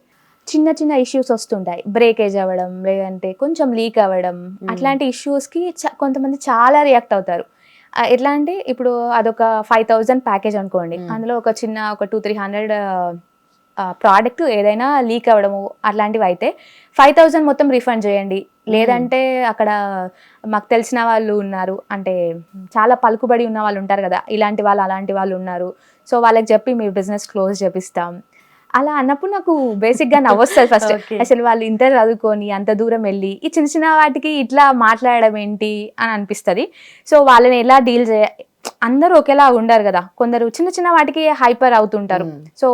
చిన్న చిన్న ఇష్యూస్ వస్తుంటాయి, బ్రేకేజ్ అవ్వడం, లేదంటే కొంచెం లీక్ అవ్వడం, అట్లాంటి ఇష్యూస్కి కొంతమంది చాలా రియాక్ట్ అవుతారు. ఎట్లా అంటే ఇప్పుడు అదొక 5,000 ప్యాకేజ్ అనుకోండి, అందులో ఒక 200-300 ప్రోడక్ట్ ఏదైనా లీక్ అవ్వడము అట్లాంటివి అయితే 5,000 మొత్తం రిఫండ్ చేయండి. లేదంటే అక్కడ మాకు తెలిసిన వాళ్ళు ఉన్నారు, అంటే చాలా పలుకుబడి ఉన్న వాళ్ళు ఉంటారు కదా, అలాంటి వాళ్ళు ఉన్నారు, సో వాళ్ళకి చెప్పి మీ బిజినెస్ క్లోజ్ చేపిస్తాం అలా అన్నప్పుడు నాకు బేసిక్గా నవ్వొస్తుంది ఫస్ట్. అసలు వాళ్ళు ఇంత చదువుకొని అంత దూరం వెళ్ళి ఈ చిన్న చిన్న వాటికి ఇట్లా మాట్లాడడం ఏంటి అని అనిపిస్తుంది. సో వాళ్ళని ఎలా డీల్ అందరూ ఒకేలా ఉండరు కదా, కొందరు చిన్న చిన్న వాటికి హైపర్ అవుతుంటారు. సో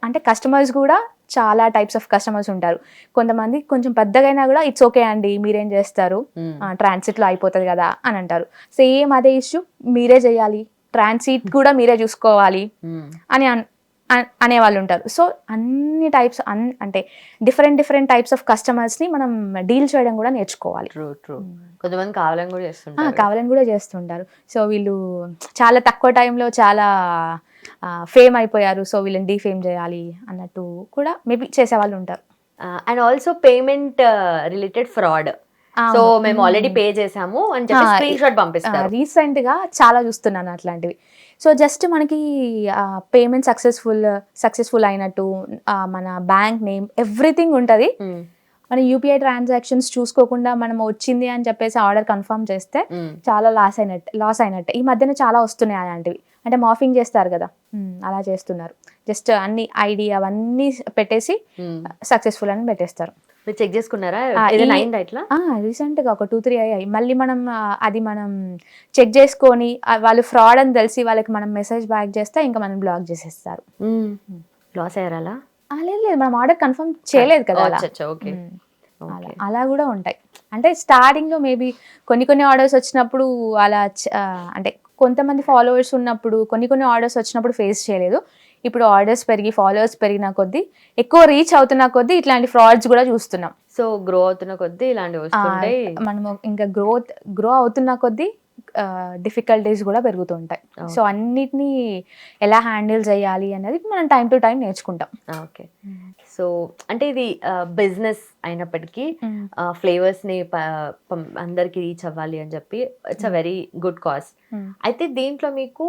అంటే కస్టమర్స్ కూడా చాలా టైప్స్ ఆఫ్ కస్టమర్స్ ఉంటారు. కొంతమంది కొంచెం పెద్దగైనా కూడా ఇట్స్ ఓకే అండి, మీరేం చేస్తారు, ట్రాన్సిట్లో అయిపోతుంది కదా అని అంటారు. సేమ్ అదే ఇష్యూ మీరే చేయాలి, ట్రాన్సిట్ కూడా మీరే చూసుకోవాలి అని అనేవాళ్ళు ఉంటారు. సో అన్ని టైప్స్ అంటే డిఫరెంట్ టైప్స్ ఆఫ్ కస్టమర్స్ని మనం డీల్ చేయడం కూడా నేర్చుకోవాలి. కొంతమంది కావాలని కూడా చేస్తుంటారు. సో వీళ్ళు చాలా తక్కువ టైంలో చాలా ఫేమ్ అయిపోయారు, సో వీళ్ళని డీఫేమ్ చేయాలి అన్నట్టు కూడా మేబీ చేసేవాళ్ళు ఉంటారు. And also payment related fraud. So మేము ఆల్రెడీ పే చేసాము అని చెప్పి స్క్రీన్ షాట్ పంపిస్తారు. రీసెంట్ గా చాలా చూస్తున్నాను అట్లాంటివి. సో జస్ట్ మనకి పేమెంట్ సక్సెస్ఫుల్ అయినట్టు మన బ్యాంక్ నేమ్ ఎవ్రీథింగ్ ఉంటుంది. మన యూపీఐ ట్రాన్సాక్షన్స్ చూసుకోకుండా మనం వచ్చింది అని చెప్పేసి ఆర్డర్ కన్ఫర్మ్ చేస్తే చాలా లాస్ అయినట్టే. ఈ మధ్యన చాలా వస్తున్నాయి అలాంటివి, అంటే మాఫింగ్ చేస్తారు కదా, అలా చేస్తున్నారు. జస్ట్ అన్ని ఐడి అవన్నీ పెట్టేసి సక్సెస్ఫుల్ అని పెట్టేస్తారు. చెక్ చేసుకున్నారా రీసెంట్ గా ఒక 2-3 అయ్యాయి. మళ్ళీ మనం చెక్ చేసుకొని వాళ్ళు ఫ్రాడ్ అని తెలిసి వాళ్ళకి మనం మెసేజ్ బ్యాక్ చేస్తే ఇంకా మనం బ్లాక్ చేసేస్తారు. లాస్ అయ్యారా అలా? లేదు లేదు, మనం ఆర్డర్ కన్ఫర్మ్ చేయలేదు కదా అలా. ఓకే. అలా కూడా ఉంటాయి. అంటే స్టార్టింగ్లో మేబీ కొన్ని ఆర్డర్స్ వచ్చినప్పుడు అలా అంటే కొంతమంది ఫాలోవర్స్ ఉన్నప్పుడు కొన్ని ఆర్డర్స్ వచ్చినప్పుడు ఫేస్ చేయలేదు. ఇప్పుడు ఆర్డర్స్ పెరిగి ఫాలోవర్స్ పెరిగిన కొద్దీ, ఎక్కువ రీచ్ అవుతున్న కొద్దీ ఇట్లాంటి ఫ్రాడ్స్ కూడా చూస్తున్నాం. సో గ్రో అవుతున్న కొద్దీ ఇలాంటివి వస్తుంటాయి. మనము ఇంకా గ్రో అవుతున్న కొద్దీ డిఫికల్టీస్ కూడా పెరుగుతుంటాయి. సో అన్నిటినీ ఎలా హ్యాండిల్ చేయాలి అనేది మనం టైం టు టైం నేర్చుకుంటాం. ఓకే. సో అంటే ఇది బిజినెస్ అయినప్పటికీ ఫ్లేవర్స్ని అందరికి రీచ్ అవ్వాలి అని చెప్పి it's a very good cause. అయితే దీంట్లో మీకు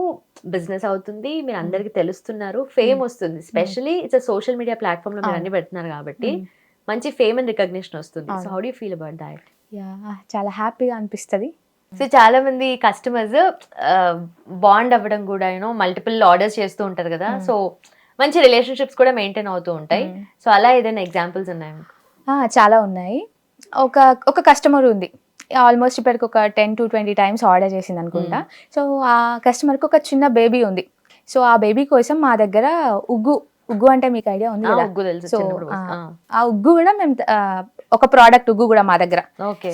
బిజినెస్ అవుతుంది, మీరు అందరికి తెలుస్తున్నారు, ఫేమ్ వస్తుంది. Especially it's a social media platform లో మీరు అన్ని పెడుతున్నారు కాబట్టి మంచి ఫేమ్ అండ్ రికగ్నిషన్ వస్తుంది. So how do you feel about that? చాలా హ్యాపీగా అనిపిస్తుంది. సో చాలా మంది కస్టమర్స్ బాండ్ అవ్వడం కూడా మల్టిపుల్ ఆర్డర్స్ చేస్తూ ఉంటారు కదా, సో మంచి రిలేషన్షిప్స్ కూడా మెయింటైన్ అవుతూ ఉంటాయి. సో అలా ఏదైనా ఎగ్జాంపుల్స్ ఉన్నాయి? చాలా ఉన్నాయి. ఒక కస్టమర్ ఉంది, ఆల్మోస్ట్ ఇప్పటికి ఒక 10 to 20 టైమ్స్ ఆర్డర్ చేసింది అనుకుంటా. సో ఆ కస్టమర్కి ఒక చిన్న బేబీ ఉంది. సో ఆ బేబీ కోసం మా దగ్గర ఉగ్గు అంటే మీకు ఐడియా ఉంది కదా? సో ఆ ఉగ్గు కూడా మేము ఒక ప్రోడక్ట్ ఉగ్గు కూడా మా దగ్గర.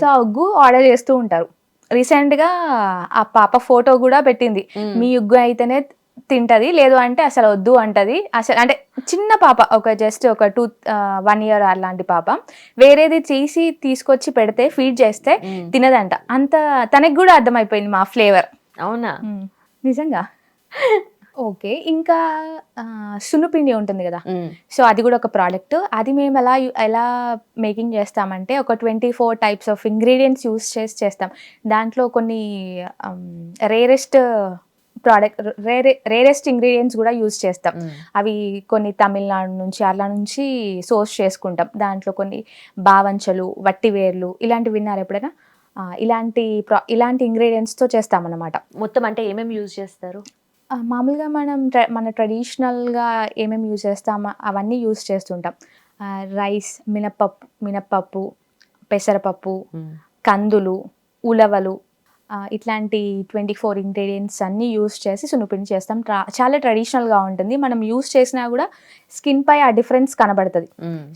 సో ఆ ఉగ్గు ఆర్డర్ చేస్తూ ఉంటారు. రీసెంట్ గా ఆ పాప ఫోటో కూడా పెట్టింది, మీ ఉగ్గు అయితేనే తింటది, లేదు అంటే అసలు వద్దు అంటది. అసలు అంటే చిన్న పాప, జస్ట్ ఒక 1 year అలాంటి పాప, వేరేది చేసి తీసుకొచ్చి పెడితే ఫీడ్ చేస్తే తినదంట. అంత తనకి కూడా అర్థమైపోయింది మా ఫ్లేవర్. అవునా? నిజంగా. ఓకే. ఇంకా సున్నుపిండి ఉంటుంది కదా, సో అది కూడా ఒక ప్రోడక్ట్. అది మేము ఎలా మేకింగ్ చేస్తామంటే ఒక 24 టైప్స్ ఆఫ్ ఇంగ్రీడియంట్స్ యూస్ చేస్తాం. దాంట్లో కొన్ని రేరెస్ట్ ఇంగ్రీడియంట్స్ కూడా యూస్ చేస్తాం. అవి కొన్ని తమిళనాడు నుంచి అలా నుంచి సోర్స్ చేసుకుంటాం. దాంట్లో కొన్ని బావంచలు, వట్టివేర్లు ఇలాంటివి విన్నారు ఎప్పుడైనా? ఇలాంటి ఇంగ్రీడియంట్స్తో చేస్తామన్నమాట. మొత్తం అంటే ఏమేమి యూజ్ చేస్తారు? మామూలుగా మన ట్రెడిషనల్గా ఏమేమి యూజ్ చేస్తామో అవన్నీ యూజ్ చేస్తుంటాం. రైస్, మినప్పప్పు, పెసరపప్పు, కందులు, ఉలవలు, ఇట్లాంటి 24 ఇంగ్రీడియంట్స్ అన్నీ యూజ్ చేసి సున్నుపిండి చేస్తాం. చాలా ట్రెడిషనల్గా ఉంటుంది. మనం యూజ్ చేసినా కూడా స్కిన్ పై ఆ డిఫరెన్స్ కనబడుతుంది.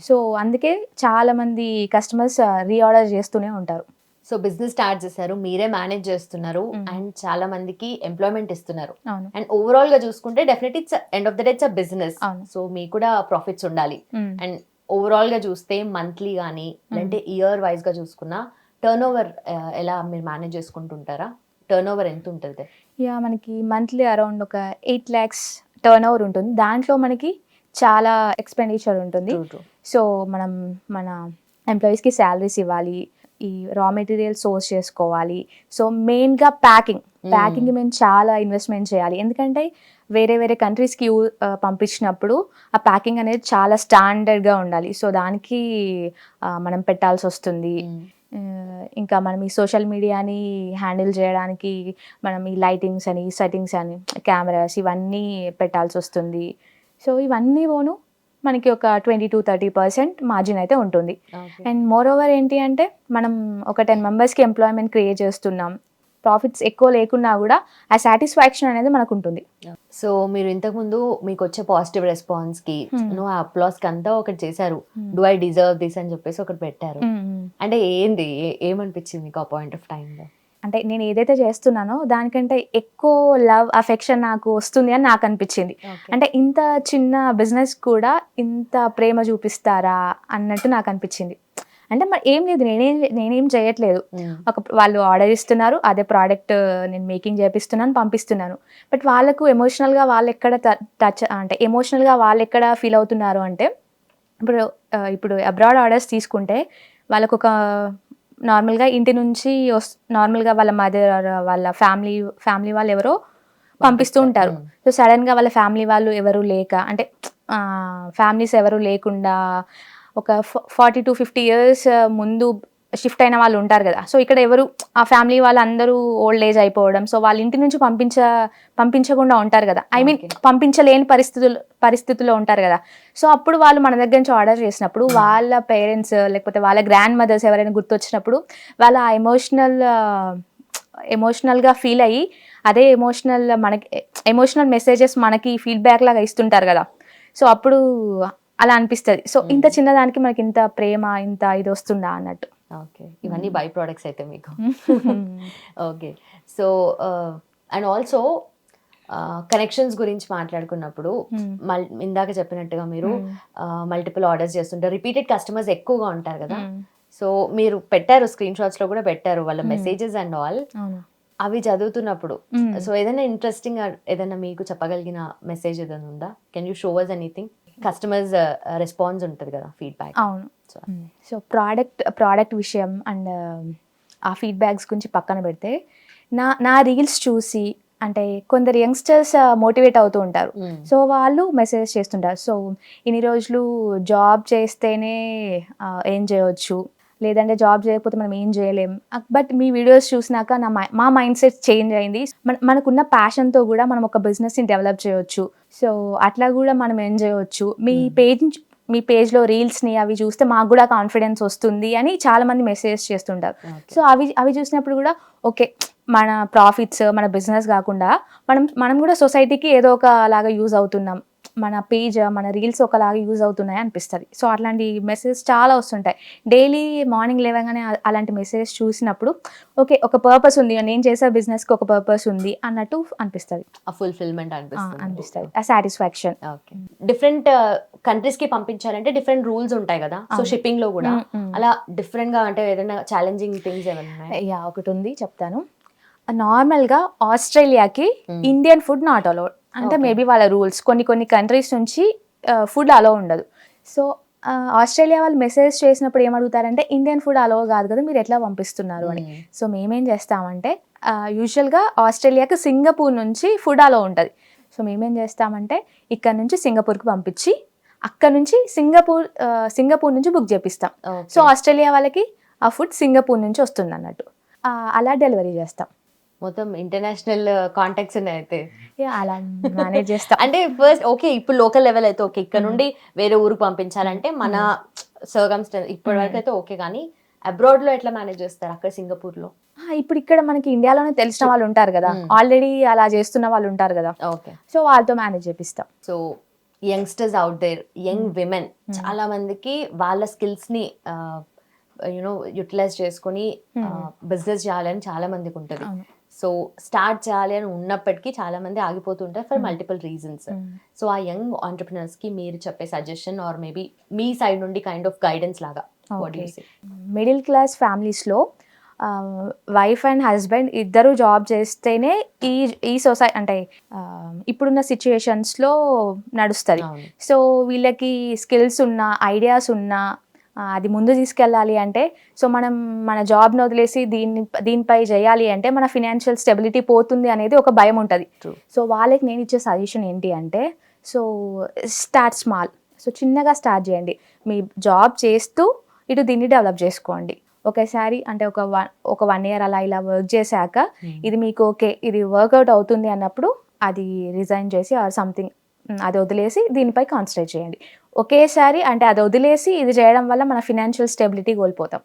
సో అందుకే చాలా మంది కస్టమర్స్ రీఆర్డర్ చేస్తూనే ఉంటారు. సో బిజినెస్ స్టార్ట్ చేశారు, మీరే మేనేజ్ చేస్తున్నారు, అండ్ చాలా మందికి ఎంప్లాయ్మెంట్ ఇస్తున్నారు. అండ్ ఓవరాల్ గా చూసుకుంటే definitely it's end of the day it's a business. So మీకు కూడా ప్రాఫిట్స్ ఉండాలి. అండ్ ఓవరాల్ గా చూస్తే మంత్లీ కానీ లేదంటే ఇయర్ వైజ్ గా చూసుకున్నా టర్న్ ఓవర్ ఎలా మీరు మేనేజ్ చేసుకుంటుంటారా? టర్న్ ఓవర్ ఎంత ఉంటుంది? మనకి మంత్లీ అరౌండ్ ఒక 8 lakhs టర్న్ ఓవర్ ఉంటుంది. దాంట్లో మనకి చాలా ఎక్స్పెండిచర్ ఉంటుంది. సో మన ఎంప్లాయీస్కి శాలరీస్ ఇవ్వాలి, ఈ రా మెటీరియల్ సోర్స్ చేసుకోవాలి. సో మెయిన్గా ప్యాకింగ్ మేము చాలా ఇన్వెస్ట్మెంట్ చేయాలి. ఎందుకంటే వేరే కంట్రీస్కి పంపించినప్పుడు ఆ ప్యాకింగ్ అనేది చాలా స్టాండర్డ్గా ఉండాలి. సో దానికి మనం పెట్టాల్సి వస్తుంది. ఇంకా మనం ఈ సోషల్ మీడియాని హ్యాండిల్ చేయడానికి మనం ఈ లైటింగ్స్ అని, సెట్టింగ్స్ అని, కెమెరాస్ ఇవన్నీ పెట్టాల్సి వస్తుంది. సో ఇవన్నీ మనకి ఒక 20-30% మార్జిన్ అయితే ఉంటుంది. అండ్ మోర్ ఓవర్ ఏంటి అంటే మనం ఒక 10 members ఎంప్లాయ్మెంట్ క్రియేట్ చేస్తున్నాం. ప్రాఫిట్స్ ఎక్కువ లేకున్నా కూడా ఆ సాటిస్ఫాక్షన్ అనేది మనకు ఉంటుంది. సో మీరు ఇంతకుముందు మీకు వచ్చే పాజిటివ్ రెస్పాన్స్ కి ఆ అప్లాస్ కి అంతా ఒకటి చేశారు, డూ ఐ డిజర్వ్ దిస్ అని చెప్పేసి ఒకటి పెట్టారు. అంటే ఏమనిపించింది మీకు ఆ పాయింట్ ఆఫ్ టైం లో? అంటే నేను ఏదైతే చేస్తున్నానో దానికంటే ఎక్కువ లవ్, అఫెక్షన్ నాకు వస్తుంది అని నాకు అనిపించింది. అంటే ఇంత చిన్న బిజినెస్ కూడా ఇంత ప్రేమ చూపిస్తారా అన్నట్టు నాకు అనిపించింది. అంటే మరి ఏం లేదు, నేనేం చేయట్లేదు. వాళ్ళు ఆర్డర్ ఇస్తున్నారు, అదే ప్రోడక్ట్ నేను మేకింగ్ చేపిస్తున్నాను, పంపిస్తున్నాను. బట్ వాళ్ళకు ఎమోషనల్గా వాళ్ళు ఎక్కడ ఫీల్ అవుతున్నారు అంటే, ఇప్పుడు అబ్రాడ్ ఆర్డర్స్ తీసుకుంటే వాళ్ళకు ఒక నార్మల్గా ఇంటి నుంచి నార్మల్గా వాళ్ళ మదర్, వాళ్ళ ఫ్యామిలీ వాళ్ళు ఎవరో పంపిస్తూ ఉంటారు. సో సడన్గా వాళ్ళ ఫ్యామిలీ వాళ్ళు ఎవరు లేక, అంటే ఫ్యామిలీస్ ఎవరు లేకుండా ఒక 40 to 50 years ముందు షిఫ్ట్ అయిన వాళ్ళు ఉంటారు కదా. సో ఇక్కడ ఎవరు ఆ ఫ్యామిలీ వాళ్ళందరూ ఓల్డ్ ఏజ్ అయిపోవడం, సో వాళ్ళ ఇంటి నుంచి పంపించకుండా ఉంటారు కదా. ఐ మీన్ పంపించలేని పరిస్థితుల్లో ఉంటారు కదా. సో అప్పుడు వాళ్ళు మన దగ్గర నుంచి ఆర్డర్ చేసినప్పుడు వాళ్ళ పేరెంట్స్ లేకపోతే వాళ్ళ గ్రాండ్ మదర్స్ ఎవరైనా గుర్తొచ్చినప్పుడు వాళ్ళ ఎమోషనల్గా ఫీల్ అయ్యి అదే ఎమోషనల్ మెసేజెస్ మనకి ఫీడ్బ్యాక్ లాగా ఇస్తుంటారు కదా. సో అప్పుడు అలా అనిపిస్తుంది. సో ఇంత చిన్నదానికి మనకి ఇంత ప్రేమ, ఇంత ఇది వస్తుందా అన్నట్టు. ఓకే, ఇవన్నీ బై ప్రోడక్ట్స్ అయితే మీకు. Okay, so and also connections గురించి మాట్లాడుకున్నప్పుడు ఇందాక చెప్పినట్టుగా మీరు మల్టిపుల్ ఆర్డర్స్ చేస్తుంటారు, రిపీటెడ్ కస్టమర్స్ ఎక్కువగా ఉంటారు కదా. సో మీరు పెట్టారు, స్క్రీన్ షాట్స్ లో కూడా పెట్టారు వాళ్ళ మెసేజెస్ అండ్ ఆల్. అవి చదువుతున్నప్పుడు సో ఏదైనా ఇంట్రెస్టింగ్ ఏదైనా మీకు చెప్పగలిగిన మెసేజ్ ఏదైనా ఉందా? Can you show us anything? Customers response ఉంటుంది కదా, ఫీడ్బ్యాక్. అవును. సో ప్రోడక్ట్ విషయం అండ్ ఆ ఫీడ్బ్యాక్స్ గురించి పక్కన పెడితే, నా రీల్స్ చూసి అంటే కొందరు యంగ్స్టర్స్ మోటివేట్ అవుతూ ఉంటారు. సో వాళ్ళు మెసేజ్ చేస్తుంటారు, సో ఇన్ని రోజులు జాబ్ చేస్తేనే ఏం చేయవచ్చు, లేదంటే జాబ్ చేయకపోతే మనం ఏం చేయలేం, బట్ మీ వీడియోస్ చూసినాక మా మైండ్ సెట్ చేంజ్ అయింది. మనకున్న ప్యాషన్తో కూడా మనం ఒక బిజినెస్ని డెవలప్ చేయవచ్చు. సో అట్లా కూడా మనం ఏం చేయవచ్చు. మీ పేజ్లో రీల్స్ని అవి చూస్తే మాకు కూడా కాన్ఫిడెన్స్ వస్తుంది అని చాలామంది మెసేజ్ చేస్తుంటారు. సో అవి చూసినప్పుడు కూడా ఓకే, మన ప్రాఫిట్స్ మన బిజినెస్ కాకుండా మనం కూడా సొసైటీకి ఏదో ఒకలాగా యూజ్ అవుతున్నాం, మన పేజ్ మన రీల్స్ ఒకలాగా యూజ్ అవుతున్నాయి అనిపిస్తుంది. సో అట్లాంటి మెసేజ్ చాలా వస్తుంటాయి. డైలీ మార్నింగ్ లేవగానే అలాంటి మెసేజ్ చూసినప్పుడు ఓకే, ఒక పర్పస్ ఉంది, నేను చేసే బిజినెస్కి ఒక పర్పస్ ఉంది అన్నట్టు అనిపిస్తుంది. ఆ ఫుల్ఫిల్మెంట్ అనిపిస్తుంది, ఆ సాటిస్ఫాక్షన్. ఓకే, డిఫరెంట్ కంట్రీస్ కి పంపించాలంటే డిఫరెంట్ రూల్స్ ఉంటాయి కదా. సో షిప్పింగ్ లో కూడా అలా డిఫరెంట్ గా అంటే ఏదైనా ఛాలెంజింగ్ థింగ్స్ ఏమైనా? ఒకటి ఉంది, చెప్తాను. నార్మల్గా ఆస్ట్రేలియాకి ఇండియన్ ఫుడ్ నాట్ అలౌడ్, అంటే మేబీ వాళ్ళ రూల్స్. కొన్ని కంట్రీస్ నుంచి ఫుడ్ అలో ఉండదు. సో ఆస్ట్రేలియా వాళ్ళు మెసేజ్ చేసినప్పుడు ఏమడుగుతారంటే, ఇండియన్ ఫుడ్ అలో కాదు కదా, మీరు ఎట్లా పంపిస్తున్నారు అని. సో మేమేం చేస్తామంటే, యూజువల్గా ఆస్ట్రేలియాకి సింగపూర్ నుంచి ఫుడ్ అలో ఉంటుంది. సో మేమేం చేస్తామంటే, ఇక్కడ నుంచి సింగపూర్కి పంపించి అక్కడ నుంచి సింగపూర్ నుంచి బుక్ చేపిస్తాం. సో ఆస్ట్రేలియా వాళ్ళకి ఆ ఫుడ్ సింగపూర్ నుంచి వస్తుంది అన్నట్టు, అలా డెలివరీ చేస్తాం. మొత్తం ఇంటర్నేషనల్ కాంటాక్ట్స్ ఉన్నాయి అయితే. అలా మేనేజ్ చేస్తాం. అంటే ఫస్ట్ ఓకే, ఇప్పుడు లోకల్ లెవెల్ అయితే ఓకే, ఇక్కడ నుండి వేరే ఊరికి పంపించాలంటే మన సర్కమ్స్టెన్స్ ఇప్పటి వరకు అయితే ఓకే, కానీ అబ్రాడ్ లో ఎట్లా మేనేజ్ చేస్తారు? అక్కడ సింగపూర్ లో ఇప్పుడు ఇక్కడ మనకి ఇండియాలోనే తెలిసిన వాళ్ళు ఉంటారు కదా, ఆల్రెడీ అలా చేస్తున్న వాళ్ళు ఉంటారు కదా. ఓకే, సో వాళ్ళతో మేనేజ్ చేపిస్తాం. So youngsters out there, young women చాలా మందికి వాళ్ళ స్కిల్స్ ని యూనో యూటిలైజ్ చేసుకుని బిజినెస్ చేయాలని చాలా మందికి ఉంటుంది. సో స్టార్ట్ చేయాలి అని ఉన్నప్పటికీ చాలా మంది ఆగిపోతుంటారు ఫర్ మల్టిపుల్ రీజన్స్. సో ఆ యంగ్ ఆంటర్ప్రినర్స్ కి మీరు చెప్పే సజెషన్ ఆర్ మేబీ మీ సైడ్ నుండి కైండ్ ఆఫ్ గైడెన్స్ లాగా? మిడిల్ క్లాస్ ఫ్యామిలీస్లో వైఫ్ అండ్ హస్బెండ్ ఇద్దరు జాబ్ చేస్తేనే ఈ సొసైటీ అంటే ఇప్పుడున్న సిచ్యుయేషన్స్లో నడుస్తుంది. సో వీళ్ళకి స్కిల్స్ ఉన్నా ఐడియాస్ ఉన్నా అది ముందు తీసుకెళ్ళాలి అంటే, సో మనం మన జాబ్ని వదిలేసి దీనిపై చేయాలి అంటే మన ఫినాన్షియల్ స్టెబిలిటీ పోతుంది అనేది ఒక భయం ఉంటుంది. సో వాళ్ళకి నేను ఇచ్చే సజెషన్ ఏంటి అంటే, సో స్టార్ట్ స్మాల్. సో చిన్నగా స్టార్ట్ చేయండి, మీ జాబ్ చేస్తూ ఇటు దీన్ని డెవలప్ చేసుకోండి. ఒకేసారి అంటే ఒక 1 year అలా ఇలా వర్క్ చేశాక ఇది మీకు ఓకే, ఇది వర్కౌట్ అవుతుంది అన్నప్పుడు అది రిజైన్ చేసి ఆర్ సంథింగ్ అది వదిలేసి దీనిపై కాన్సన్ట్రేట్ చేయండి. ఒకేసారి అంటే అది వదిలేసి ఇది చేయడం వల్ల మన ఫినాన్షియల్ స్టెబిలిటీ కోల్పోతాం.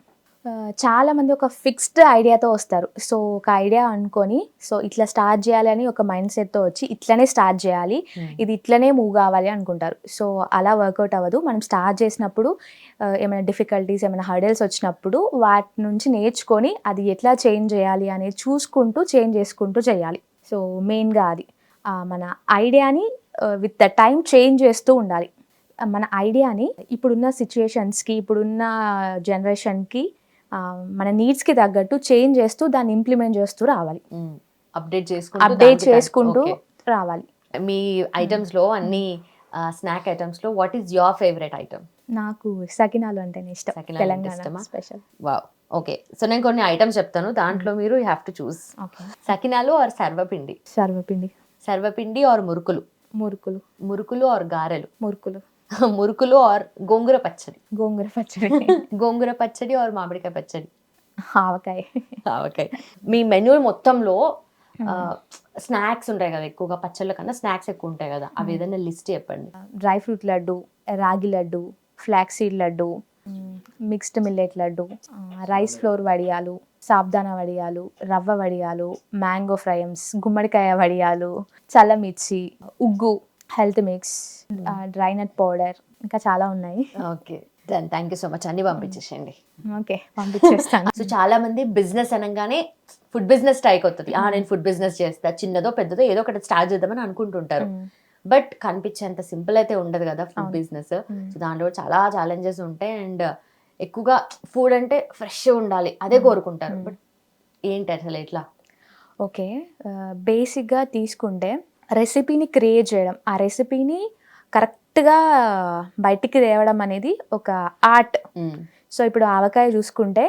చాలామంది ఒక ఫిక్స్డ్ ఐడియాతో వస్తారు. సో ఒక ఐడియా అనుకొని సో ఇట్లా స్టార్ట్ చేయాలి అని ఒక మైండ్ సెట్తో వచ్చి ఇట్లనే స్టార్ట్ చేయాలి, ఇది ఇట్లనే మూవ్ కావాలి అనుకుంటారు. సో అలా వర్కౌట్ అవ్వదు. మనం స్టార్ట్ చేసినప్పుడు ఏమైనా డిఫికల్టీస్ ఏమైనా హర్డల్స్ వచ్చినప్పుడు వాటి నుంచి నేర్చుకొని అది ఎట్లా చేంజ్ చేయాలి అనేది చూసుకుంటూ చేంజ్ చేసుకుంటూ చేయాలి. సో మెయిన్గా అది మన ఐడియాని విత్ ద టైం చేంజ్ చేస్తూ ఉండాలి. మన ఐడియాని ఇప్పుడున్న సిచ్యుయేషన్స్కి ఇప్పుడున్న జనరేషన్కి మన నీడ్స్కి తగ్గట్టు చేంజ్ చేస్తూ దాన్ని ఇంప్లిమెంట్ చేస్తూ రావాలి, అప్డేట్ చేసుకుంటూ రావాలి. మీ ఐటమ్స్లో అన్ని స్నాక్ ఐటమ్స్లో what is your favourite item? నాకు సకినాలు అంటేనే ఇష్టం, Telangana special. Wow, okay. So నేను కొన్ని ఐటమ్స్ చెప్తాను, దాంట్లో మీరు యూ హ్యావ్ టు చూస్. సకినాలు ఆర్ సర్వపిండి? సర్వపిండి ఆర్ మురుకులు? మురుకులు ఆర్ గారెలు? మురుకులు ఆర్ గోంగూర పచ్చడి? గోంగూర పచ్చడి ఆర్ మామిడికాయ పచ్చడి? ఆవకాయ. మీ మెన్యూ మొత్తంలో స్నాక్స్ ఉంటాయి కదా, ఎక్కువగా పచ్చళ్ళ కన్నా స్నాక్స్ ఎక్కువ ఉంటాయి కదా, అవి ఏదైనా లిస్ట్ చెప్పండి. డ్రై ఫ్రూట్ లడ్డు, రాగి laddu, flax seed laddu, mixed millet laddu, rice flour వడియాలు, సాబ్దానా వడియాలు, రవ్వ వడియాలు, మ్యాంగో ఫ్రైమ్స్, గుమ్మడికాయ వడియాలు, చల్లమిర్చి, ఉగ్గు, health mix, dry nut powder, ఇంకా చాలా ఉన్నాయి. Okay, thank you so much. అన్ని పంపించేసేయండి. ఓకే, పంపించేస్తాను. సో చాలా మంది బిజినెస్ అనగానే ఫుడ్ బిజినెస్ స్ట్రైక్ అవుతుంది. నేను ఫుడ్ బిజినెస్ చేస్తా, చిన్నదో పెద్దదో ఏదో ఒకటి స్టార్ట్ చేద్దామని అనుకుంటుంటారు. బట్ కనిపించేంత సింపుల్ అయితే ఉండదు కదా ఫుడ్ బిజినెస్. సో దాంట్లో చాలా ఛాలెంజెస్ ఉంటాయి. అండ్ ఎక్కువగా ఫుడ్ అంటే ఫ్రెష్ ఉండాలి అదే కోరుకుంటారు. బట్ ఏంటి అసలు ఎట్లా? ఓకే, బేసిక్గా తీసుకుంటే రెసిపీని క్రియేట్ చేయడం, ఆ రెసిపీని కరెక్ట్గా బయటికి తేవడం అనేది ఒక ఆర్ట్. సో ఇప్పుడు ఆవకాయ చూసుకుంటే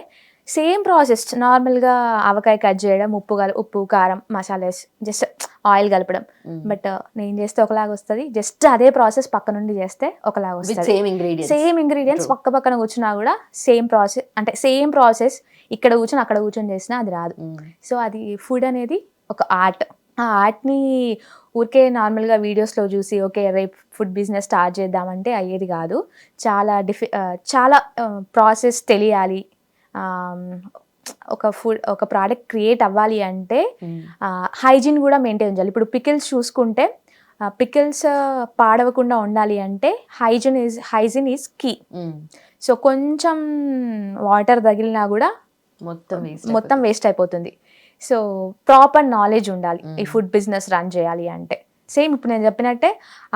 సేమ్ ప్రాసెస్, నార్మల్గా ఆవకాయ కట్ చేయడం, ఉప్పు కారం మసాలాస్ జస్ట్ ఆయిల్ కలపడం. బట్ నేను చేస్తే ఒకలాగా వస్తుంది, జస్ట్ అదే ప్రాసెస్ పక్క నుండి చేస్తే ఒకలాగా వస్తుంది. సేమ్ ఇంగ్రీడియంట్స్ పక్క పక్కన కూర్చున్నా కూడా సేమ్ ప్రాసెస్ ఇక్కడ కూర్చొని అక్కడ కూర్చొని చేసినా అది రాదు. సో అది ఫుడ్ అనేది ఒక ఆర్ట్. ఆ ఆర్ట్ని ఊరికే నార్మల్గా వీడియోస్లో చూసి ఓకే రేపు ఫుడ్ బిజినెస్ స్టార్ట్ చేద్దామంటే అయ్యేది కాదు. చాలా ప్రాసెస్ తెలియాలి. ఒక ప్రోడక్ట్ క్రియేట్ అవ్వాలి అంటే హైజీన్ కూడా మెయింటైన్ చేయాలి. ఇప్పుడు పికిల్స్ చూసుకుంటే పికిల్స్ పాడవకుండా ఉండాలి అంటే హైజీన్ ఈజ్ కీ. సో కొంచెం వాటర్ తగిలినా కూడా మొత్తం వేస్ట్ అయిపోతుంది. సో ప్రాపర్ నాలెడ్జ్ ఉండాలి ఈ ఫుడ్ బిజినెస్ రన్ చేయాలి అంటే. సేమ్ ఇప్పుడు నేను చెప్పినట్టే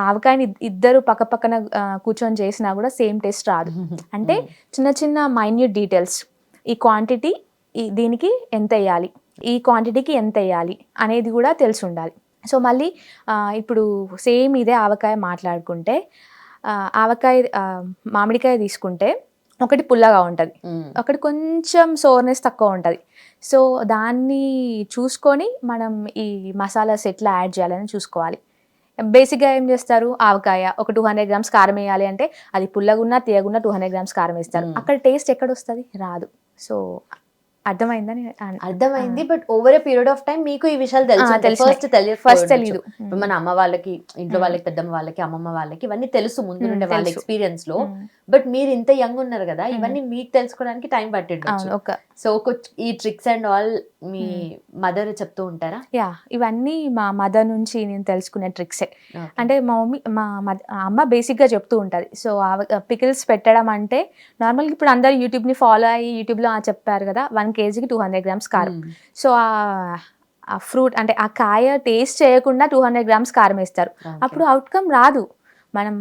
ఆవకాయని ఇద్దరు పక్క పక్కన కూర్చొని చేసినా కూడా సేమ్ టేస్ట్ రాదు. అంటే చిన్న చిన్న మైన్యూట్ డీటెయిల్స్, ఈ క్వాంటిటీ దీనికి ఎంత వేయాలి, ఈ క్వాంటిటీకి ఎంత వేయాలి అనేది కూడా తెలిసి ఉండాలి. సో మళ్ళీ ఇప్పుడు సేమ్ ఇదే ఆవకాయ మాట్లాడుకుంటే మామిడికాయ తీసుకుంటే ఒకటి పుల్లగా ఉంటుంది, ఒకటి కొంచెం సోర్నెస్ తక్కువ ఉంటుంది. సో దాన్ని చూసుకొని మనం ఈ మసాలాస్ ఎట్లా యాడ్ చేయాలని చూసుకోవాలి. బేసిక్గా ఏం చేస్తారు, ఆవకాయ ఒక 200 grams కారం వేయాలి అంటే అది పుల్లగున్నా తీయగున్నా 200 grams కారం వేస్తారు. అక్కడ టేస్ట్ ఎక్కడ వస్తుంది? రాదు. సో అర్థమైందని అర్థమైంది. But over a period of time మీకు ఈ విషయాలు ఫస్ట్ తెలియదు. మన అమ్మ వాళ్ళకి, ఇంట్లో వాళ్ళకి, పెద్దమ్మ వాళ్ళకి, అమ్మమ్మ వాళ్ళకి ఇవన్నీ తెలుసు ముందు నుండి వాళ్ళ ఎక్స్పీరియన్స్ లో. బట్ మీరు ఇంత యంగ్ ఉన్నారు కదా, ఇవన్నీ మీకు తెలుసుకోవడానికి టైం పట్టిండొచ్చు. సో ఈ tricks and all me mother చెప్తూ ఉంటారా? యా, ఇవన్నీ మా మదర్ నుంచి నేను తెలుసుకునే ట్రిక్సే. అంటే మా మమ్మీ అమ్మ బేసిక్గా చెప్తూ ఉంటుంది. సో పికిల్స్ పెట్టడం అంటే నార్మల్గా ఇప్పుడు అందరు యూట్యూబ్ని ఫాలో అయ్యి యూట్యూబ్లో చెప్పారు కదా 1 kgకి 200 grams కారం. సో ఆ ఫ్రూట్ అంటే ఆ కాయ టేస్ట్ చేయకుండా 200 grams కారం వేస్తారు. అప్పుడు అవుట్కమ్ రాదు. మనం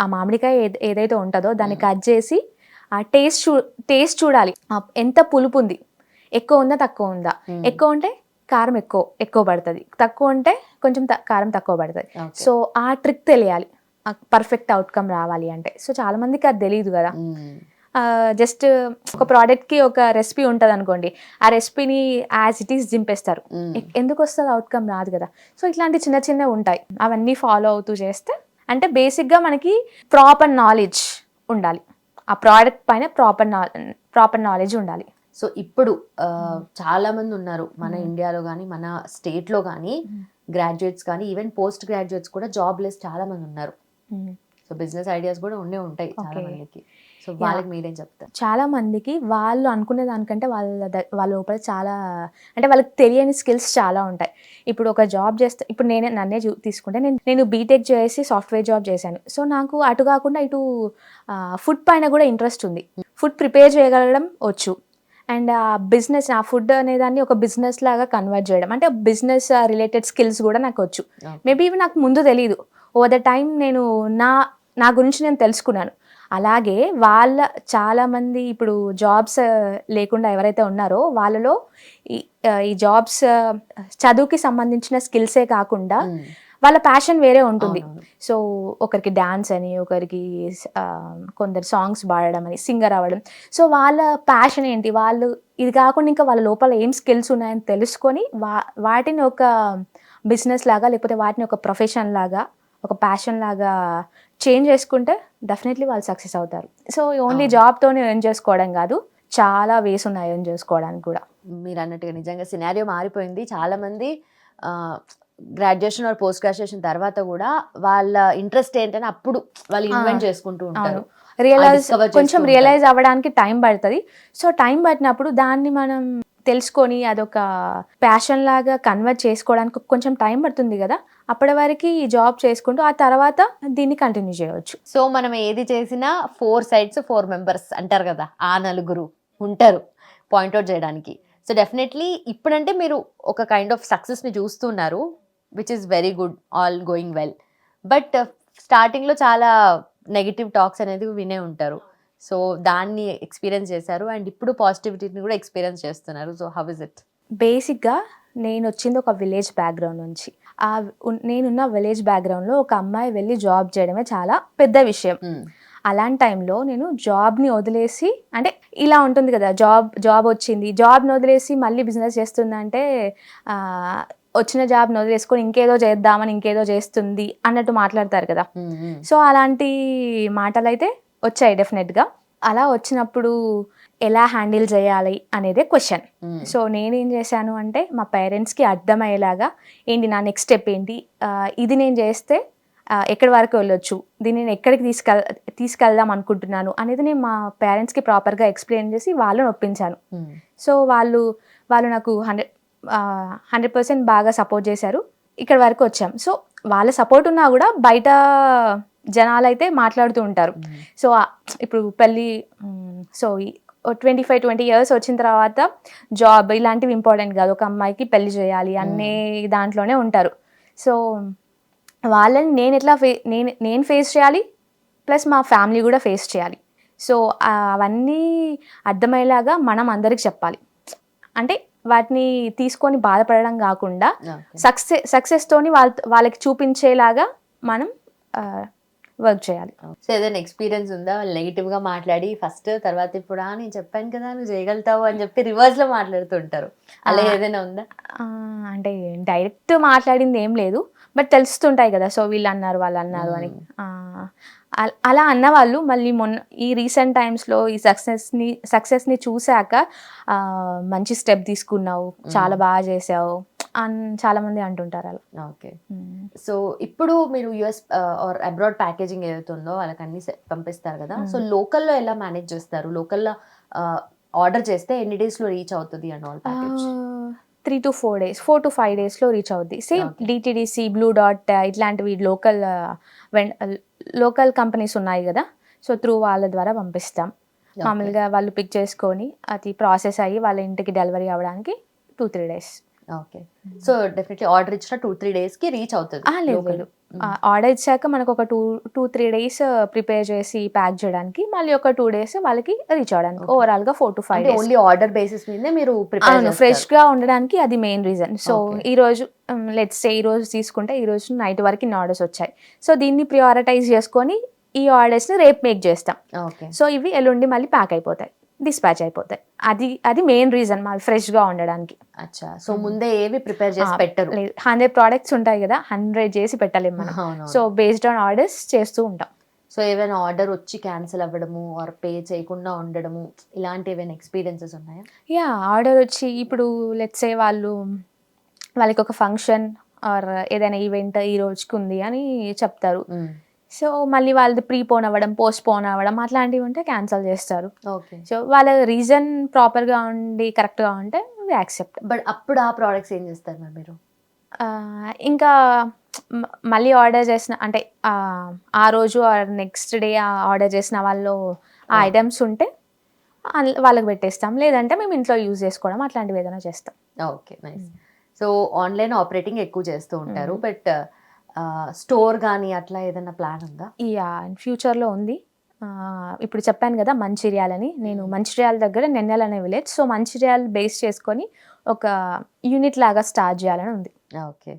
ఆ మామిడికాయ ఏదైతే ఉంటుందో దాన్ని కట్ చేసి ఆ టేస్ట్ చూడాలి. ఎంత పులుపు ఉంది, ఎక్కువ ఉందా తక్కువ ఉందా, ఎక్కువ ఉంటే కారం ఎక్కువ పడుతుంది, తక్కువ ఉంటే కొంచెం కారం తక్కువ పడుతుంది. సో ఆ ట్రిక్ తెలియాలి పర్ఫెక్ట్ అవుట్కమ్ రావాలి అంటే. సో చాలా మందికి అది తెలియదు కదా. జస్ట్ ఒక ప్రోడక్ట్కి ఒక రెసిపీ ఉంటుంది అనుకోండి, ఆ రెసిపీని యాజ్ ఇట్ ఈస్ దింపేస్తారు. ఎందుకు వస్తుంది? అవుట్కమ్ రాదు కదా. సో ఇట్లాంటి చిన్న చిన్నవి ఉంటాయి, అవన్నీ ఫాలో అవుతూ చేస్తే అంటే బేసిక్గా మనకి ప్రాపర్ నాలెడ్జ్ ఉండాలి, ఆ ప్రోడక్ట్ పైన ప్రాపర్ నాలెడ్జ్ ఉండాలి. సో ఇప్పుడు చాలా మంది ఉన్నారు మన ఇండియాలో కానీ మన స్టేట్లో కానీ, గ్రాడ్యుయేట్స్ కానీ ఈవెన్ పోస్ట్ గ్రాడ్యుయేట్స్ కూడా జాబ్లెస్ చాలా మంది ఉన్నారు. సో బిజినెస్ ఐడియాస్ కూడా ఉంటాయి చాలా మందికి. సో వాళ్ళకి మీరేం చెప్తారు? చాలా మందికి వాళ్ళు అనుకునే దానికంటే వాళ్ళ లోపల చాలా అంటే వాళ్ళకి తెలియని స్కిల్స్ చాలా ఉంటాయి. ఇప్పుడు ఒక జాబ్ చేస్తే, ఇప్పుడు నన్నే తీసుకుంటే నేను బీటెక్ చేసి సాఫ్ట్వేర్ జాబ్ చేశాను. సో నాకు అటు కాకుండా ఇటు ఫుడ్ పైన కూడా ఇంట్రెస్ట్ ఉంది. ఫుడ్ ప్రిపేర్ చేయగలగడం వచ్చు. అండ్ ఆ బిజినెస్, ఆ ఫుడ్ అనేదాన్ని ఒక బిజినెస్ లాగా కన్వర్ట్ చేయడం, అంటే బిజినెస్ రిలేటెడ్ స్కిల్స్ కూడా నాకు వచ్చు. మేబీ ఇవి నాకు ముందు తెలీదు. ఓవర్ ద టైం నేను నా గురించి నేను తెలుసుకున్నాను. అలాగే చాలామంది ఇప్పుడు జాబ్స్ లేకుండా ఎవరైతే ఉన్నారో వాళ్ళలో ఈ జాబ్స్ చదువుకి సంబంధించిన స్కిల్సే కాకుండా వాళ్ళ ప్యాషన్ వేరే ఉంటుంది. సో ఒకరికి డాన్స్ అని, ఒకరికి కొందరు సాంగ్స్ పాడడం అని, సింగర్ అవ్వడం. సో వాళ్ళ ప్యాషన్ ఏంటి, వాళ్ళు ఇది కాకుండా ఇంకా వాళ్ళ లోపల ఏం స్కిల్స్ ఉన్నాయని తెలుసుకొని వాటిని ఒక బిజినెస్ లాగా లేకపోతే వాటిని ఒక ప్రొఫెషన్ లాగా, ఒక ప్యాషన్ లాగా చేంజ్ చేసుకుంటే డెఫినెట్లీ వాళ్ళు సక్సెస్ అవుతారు. సో ఓన్లీ జాబ్తోనే ఎర్న్ చేసుకోవడం కాదు, చాలా వేస్ ఉన్నాయి ఎర్న్ చేసుకోవడానికి కూడా. మీరు అన్నట్టుగా నిజంగా సినారియో మారిపోయింది. చాలా మంది గ్రాడ్యుయేషన్ ఆర్ పోస్ట్ గ్రాడ్యుయేషన్ తర్వాత కూడా వాళ్ళ ఇంట్రెస్ట్ ఏంటని అప్పుడు వాళ్ళు ఇన్వెంట్ చేసుకుంటూ ఉంటారు. రియలైజ్ అవ్వడానికి టైం పడుతుంది. సో టైం పట్టినప్పుడు దాన్ని మనం తెలుసుకొని అదొక ప్యాషన్ లాగా కన్వర్ట్ చేసుకోవడానికి కొంచెం టైం పడుతుంది కదా, అప్పటి వరకు ఈ జాబ్ చేసుకుంటూ ఆ తర్వాత దీన్ని కంటిన్యూ చేయవచ్చు. సో మనం ఏది చేసినా 4 sides 4 members అంటారు కదా, ఆ నలుగురు ఉంటారు పాయింట్అవుట్ చేయడానికి. సో డెఫినెట్లీ ఇప్పుడంటే మీరు ఒక కైండ్ ఆఫ్ సక్సెస్ని చూస్తున్నారు, which is very good, all going well. But స్టార్టింగ్లో చాలా నెగిటివ్ టాక్స్ అనేది వినే ఉంటారు. సో దాన్ని ఎక్స్పీరియన్స్ చేశారు అండ్ ఇప్పుడు పాజిటివిటీని కూడా ఎక్స్పీరియన్స్ చేస్తున్నారు. So how is it? బేసిక్గా నేను వచ్చింది ఒక విలేజ్ బ్యాక్గ్రౌండ్ నుంచి. నేనున్న విలేజ్ బ్యాక్గ్రౌండ్లో ఒక అమ్మాయి వెళ్ళి జాబ్ చేయడమే చాలా పెద్ద విషయం. అలాంటి టైంలో నేను జాబ్ని వదిలేసి, అంటే ఇలా ఉంటుంది కదా, జాబ్ వచ్చింది, జాబ్ని వదిలేసి మళ్ళీ బిజినెస్ చేస్తుందంటే వచ్చిన జాబ్ని వదిలేసుకొని ఇంకేదో చేద్దామని ఇంకేదో చేస్తుంది అన్నట్టు మాట్లాడతారు కదా. సో అలాంటి మాటలు అయితే వచ్చాయి డెఫినెట్గా. అలా వచ్చినప్పుడు ఎలా హ్యాండిల్ చేయాలి అనేదే క్వశ్చన్. సో నేనేం చేశాను అంటే మా పేరెంట్స్కి అర్థమయ్యేలాగా ఏంటి నా నెక్స్ట్ స్టెప్ ఏంటి, ఇది నేను చేస్తే ఎక్కడి వరకు వెళ్ళొచ్చు, దీన్ని నేను ఎక్కడికి తీసుకెళ్దాం అనుకుంటున్నాను అనేది నేను మా పేరెంట్స్కి ప్రాపర్గా ఎక్స్ప్లెయిన్ చేసి వాళ్ళని ఒప్పించాను. సో వాళ్ళు నాకు 100% బాగా సపోర్ట్ చేశారు. ఇక్కడ వరకు వచ్చాం. సో వాళ్ళ సపోర్ట్ ఉన్నా కూడా బయట జనాలు అయితే మాట్లాడుతూ ఉంటారు. సో ఇప్పుడు పెళ్ళి, సో 25-20 years వచ్చిన తర్వాత జాబ్ ఇలాంటివి ఇంపార్టెంట్ కాదు, ఒక అమ్మాయికి పెళ్లి చేయాలి అనే దాంట్లోనే ఉంటారు. సో వాళ్ళని నేను ఎట్లా నేను ఫేస్ చేయాలి, ప్లస్ మా ఫ్యామిలీ కూడా ఫేస్ చేయాలి. సో అవన్నీ అర్థమయ్యేలాగా మనం అందరికి చెప్పాలి. అంటే వాటిని తీసుకొని బాధపడడం కాకుండా సక్సెస్తోని వాళ్ళకి చూపించేలాగా మనం వర్క్ చేయాలి. సో ఏదైనా ఎక్స్పీరియన్స్ ఉందా నెగిటివ్గా మాట్లాడి ఫస్ట్, తర్వాత ఇప్పుడు నేను చెప్పాను కదా నువ్వు చేయగలుగుతావు అని చెప్పి రివర్స్లో మాట్లాడుతుంటారు, అలా ఏదైనా ఉందా? అంటే డైరెక్ట్ మాట్లాడింది ఏం లేదు, బట్ తెలుస్తుంటాయి కదా, సో వీళ్ళు అన్నారు వాళ్ళు అన్నారు అని. అలా అన్నవాళ్ళు మళ్ళీ మొన్న ఈ రీసెంట్ టైమ్స్లో ఈ సక్సెస్ని చూశాక మంచి స్టెప్ తీసుకున్నావు, చాలా బాగా చేసావు అని చాలా మంది అంటుంటారు అలా. ఓకే. సో ఇప్పుడు మీరు యుఎస్ ఆర్ అబ్రాడ్ ప్యాకేజింగ్ ఏదైతే ఉందో వాళ్ళకి అన్ని పంపిస్తారు కదా, సో లోకల్లో ఎలా మేనేజ్ చేస్తారు? లోకల్లో ఆర్డర్ చేస్తే ఎన్ని డేస్లో రీచ్ అవుతుంది and all package? 3 to 4 days, 4 to 5 daysలో రీచ్ అవుద్ది. సేమ్ డిటిడిసి, బ్లూ డాట్ ఇట్లాంటివి లోకల్ కంపెనీస్ ఉన్నాయి కదా, సో త్రూ వాళ్ళ ద్వారా పంపిస్తాం. మామూలుగా వాళ్ళు పిక్ చేసుకొని అది ప్రాసెస్ అయ్యి వాళ్ళ ఇంటికి డెలివరీ అవ్వడానికి 2-3 days. Okay. So definitely order ఇచ్చిన 2-3 daysకి రీచ్ అవుతుంది? లేదు, ఆర్డర్ ఇచ్చాక మనకు ఒక 2-3 days ప్రిపేర్ చేసి ప్యాక్ చేయడానికి, మళ్ళీ ఒక 2 days వాళ్ళకి రీచ్ అవ్వడానికి, ఓవరాల్గా 4 to 5 days. Only order basis మీదే మీరు ఫ్రెష్గా ఉండడానికి అది మెయిన్ రీజన్. సో ఈరోజు లెట్స్ సే ఈరోజు తీసుకుంటే ఈరోజు నైట్ వరకు ఇన్ని ఆర్డర్స్ వచ్చాయి, సో దీన్ని ప్రియారిటైజ్ చేసుకొని ఈ ఆర్డర్స్ని రేపు మేక్ చేస్తాం. సో ఇవి ఎల్లుండి మళ్ళీ ప్యాక్ అయిపోతాయి, డిస్పాచ్ అయిపోతాయి. అది మెయిన్ రీజన్ మాది ఫ్రెష్గా ఉండడానికి. అచ్చా. సో ముందే ఏవి ప్రిపేర్ చేసి పెట్టరు? 100 products ఉంటాయి కదా, 100 చేసి పెట్టలేము మనం. సో బేస్డ్ ఆన్ ఆర్డర్స్ చేస్తూ ఉంటాం. సో ఏమైనా ఆర్డర్ వచ్చి క్యాన్సిల్ అవ్వడము ఆర్ పే చేయకుండా ఉండడము ఇలాంటి ఏమైనా ఎక్స్పీరియన్సెస్ ఉన్నాయా? ఆర్డర్ వచ్చి ఇప్పుడు లెట్స్ సే వాళ్ళకి ఒక ఫంక్షన్ ఆర్ ఏదైనా ఈవెంట్ ఈ రోజుకి ఉంది అని చెప్తారు. సో మళ్ళీ వాళ్ళది ప్రీపోన్ అవ్వడం, పోస్ట్ పోన్ అవ్వడం అట్లాంటివి ఉంటే క్యాన్సిల్ చేస్తారు. సో వాళ్ళ రీజన్ ప్రాపర్గా ఉండి కరెక్ట్గా ఉంటే యాక్సెప్ట్. బట్ అప్పుడు ఆ ప్రోడక్ట్స్ ఏం చేస్తారు మరి మీరు? ఇంకా మళ్ళీ ఆర్డర్ చేసిన అంటే ఆ రోజు నెక్స్ట్ డే ఆర్డర్ చేసిన వాళ్ళు ఆ ఐటమ్స్ ఉంటే వాళ్ళకి పెట్టేస్తాం, లేదంటే మేము ఇంట్లో యూజ్ చేసుకోవడం అట్లాంటివి ఏదైనా చేస్తాం. Okay, nice. So online operating ఎక్కువ చేస్తూ ఉంటారు, బట్ స్టోర్ కానీ అట్లా ఏదైనా ప్లాన్ ఉందా? ఫ్యూచర్లో ఉంది. ఇప్పుడు చెప్పాను కదా మంచిర్యాల్ అని, నేను మంచిర్యాల దగ్గర నెన్నెల్ అనే విలేజ్, సో మంచిర్యాల్ బేస్ చేసుకొని ఒక యూనిట్ లాగా స్టార్ట్ చేయాలని ఉంది. ఓకే.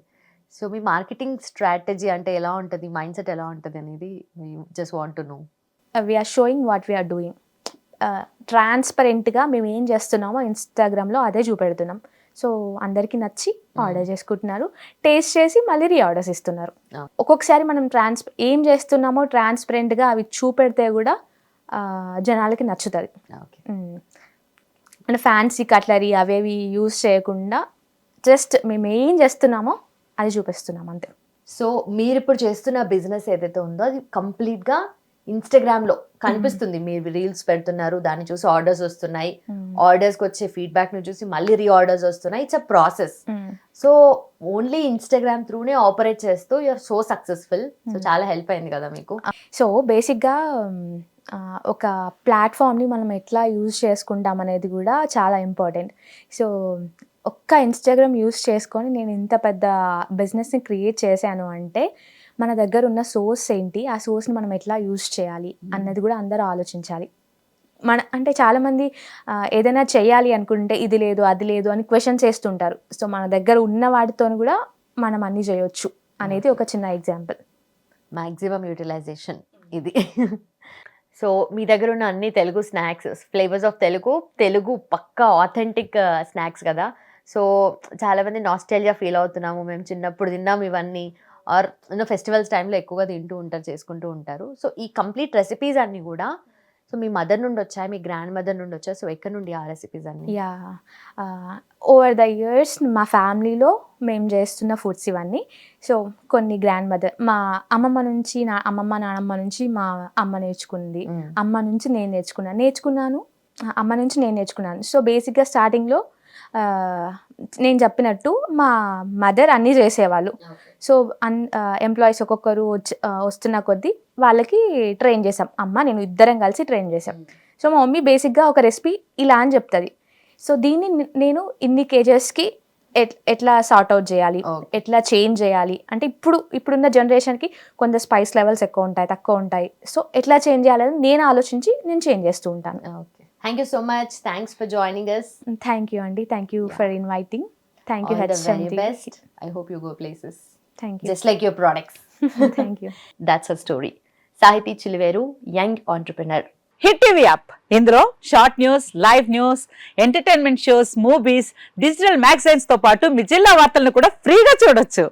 సో మీ మార్కెటింగ్ స్ట్రాటజీ అంటే ఎలా ఉంటుంది, మైండ్ సెట్ ఎలా ఉంటుంది అనేది just want to know. We are showing what we are doing. ట్రాన్స్పరెంట్గా మేము ఏం చేస్తున్నామో ఇన్స్టాగ్రామ్లో అదే చూపెడుతున్నాం. సో అందరికీ నచ్చి ఆర్డర్ చేసుకుంటున్నారు, టేస్ట్ చేసి మళ్ళీ రీఆర్డర్స్ ఇస్తున్నారు. ఒక్కొక్కసారి మనం ఏం చేస్తున్నామో ట్రాన్స్పరెంట్గా అవి చూపెడితే కూడా జనాలకి నచ్చుతుంది. అంటే ఫ్యాన్సీ కట్లరీ అవేవి యూజ్ చేయకుండా జస్ట్ మేము ఏం చేస్తున్నామో అది చూపిస్తున్నాం అంతే. సో మీరు ఇప్పుడు చేస్తున్న బిజినెస్ ఏదైతే ఉందో అది కంప్లీట్గా ఇన్స్టాగ్రామ్లో కనిపిస్తుంది మీరు రీల్స్ పెడుతున్నారు, దాన్ని చూసి ఆర్డర్స్ వస్తున్నాయి, ఆర్డర్స్కి వచ్చే ఫీడ్బ్యాక్ ని చూసి మళ్ళీ రీఆర్డర్స్ వస్తున్నాయి. It's a process. So only Instagram త్రూనే ఆపరేట్ చేస్తూ యూఆర్ సో సక్సెస్ఫుల్. సో చాలా హెల్ప్ అయింది కదా మీకు. సో బేసిక్గా ఒక ప్లాట్ఫామ్ని మనం ఎట్లా యూజ్ చేసుకుంటాం అనేది కూడా చాలా ఇంపార్టెంట్. సో ఒక్క ఇన్స్టాగ్రామ్ యూజ్ చేసుకొని నేను ఇంత పెద్ద బిజినెస్ని క్రియేట్ చేశాను అంటే మన దగ్గర ఉన్న సోర్స్ ఏంటి, ఆ సోర్స్ని మనం ఎట్లా యూజ్ చేయాలి అన్నది కూడా అందరూ ఆలోచించాలి. అంటే చాలామంది ఏదైనా చేయాలి అనుకుంటే ఇది లేదు అది లేదు అని క్వశ్చన్స్ వేస్తుంటారు. సో మన దగ్గర ఉన్న వాటితో కూడా మనం అన్నీ చేయొచ్చు అనేది ఒక చిన్న ఎగ్జాంపుల్. మ్యాక్సిమం యూటిలైజేషన్ ఇది. సో మీ దగ్గర ఉన్న అన్ని Telugu snacks, flavours of Telugu పక్కా ఆథెంటిక్ స్నాక్స్ కదా. సో చాలామంది నాస్టాల్జియా ఫీల్ అవుతున్నాము, మేము చిన్నప్పుడు తిన్నాము ఇవన్నీ, ఆర్ ఫెస్టివల్స్ టైంలో ఎక్కువగా తింటూ ఉంటారు, చేసుకుంటూ ఉంటారు. సో ఈ కంప్లీట్ రెసిపీస్ అన్నీ కూడా సో మీ మదర్ నుండి వచ్చాయి, మీ గ్రాండ్ మదర్ నుండి వచ్చాయి. సో ఎక్కడ నుండి ఆ రెసిపీస్ అన్నీ? యా, ఓవర్ ద ఇయర్స్ మా ఫ్యామిలీలో మేము చేస్తున్న ఫుడ్స్ ఇవన్నీ. సో కొన్ని గ్రాండ్ మదర్, మా అమ్మమ్మ నుంచి, అమ్మమ్మ నానమ్మ నుంచి మా అమ్మ నేర్చుకుంది, అమ్మ నుంచి నేను నేర్చుకున్నాను, అమ్మ నుంచి నేను నేర్చుకున్నాను. సో బేసిక్గా స్టార్టింగ్లో నేను చెప్పినట్టు మా మదర్ అన్నీ చేసేవాళ్ళు. సో ఎంప్లాయీస్ ఒక్కొక్కరు వస్తున్న కొద్దీ వాళ్ళకి ట్రైన్ చేసాం, అమ్మ నేను ఇద్దరం కలిసి ట్రైన్ చేసాం. సో మా మమ్మీ బేసిక్గా ఒక రెసిపీ ఇలా అని చెప్తుంది. సో దీన్ని నేను ఇన్ని కేజెస్కి ఎట్లా సార్ట్ అవుట్ చేయాలి, ఎట్లా చేంజ్ చేయాలి అంటే ఇప్పుడున్న జనరేషన్కి కొంత స్పైస్ లెవెల్స్ ఎక్కువ ఉంటాయి, తక్కువ ఉంటాయి. సో ఎట్లా చేంజ్ చేయాలని నేను ఆలోచించి నేను చేంజ్ చేస్తూ ఉంటాను. Okay, thank you so much. Thanks for joining us. Thank you అండి, thank you for inviting. Thank you. All the very best. I hope you go places. Thank you. Just like your products. Thank you. That's her story. Sahithi Chiliveru, young entrepreneur. Hit TV app, ఇందులో short news, live news, entertainment shows, movies, digital magazines తో పాటు మీ జిల్లా వార్తలను కూడా ఫ్రీగా చూడొచ్చు.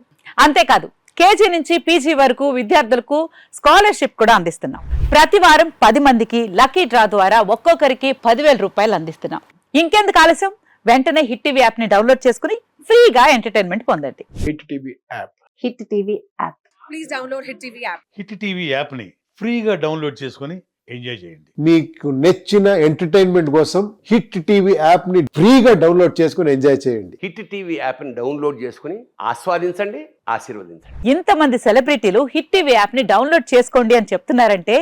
అంతేకాదు KG నుంచి పీజీ వరకు విద్యార్థులకు స్కాలర్షిప్ కూడా అందిస్తున్నాం. ప్రతి వారం 10 మందికి లక్కీ డ్రా ద్వారా ఒక్కొక్కరికి 10,000 రూపాయలు అందిస్తున్నాం. ఇంకెందుకు ఆలస్యం, వెంటనే హిట్ టీవీ యాప్ ని డౌన్లోడ్ చేసుకుని ఫ్రీగా ఎంటర్టైన్మెంట్ పొందండి. Hit TV app. Hit TV app. Please download hit TV app. Hit TV యాప్ని ఫ్రీగా డౌన్లోడ్ చేసుకొని ఎంజాయ్ చేయండి. మీకు నచ్చిన ఎంటర్టైన్మెంట్ కోసం హిట్ టీవీ యాప్ ని ఫ్రీగా డౌన్లోడ్ చేసుకొని ఎంజాయ్ చేయండి. హిట్ టీవీ యాప్ని డౌన్లోడ్ చేసుకుని ఆస్వాదించండి, ఆశీర్వదించండి. ఇంతమంది సెలబ్రిటీలు హిట్ టీవీ యాప్ ని డౌన్లోడ్ చేసుకోండి అని చెప్తున్నారంటే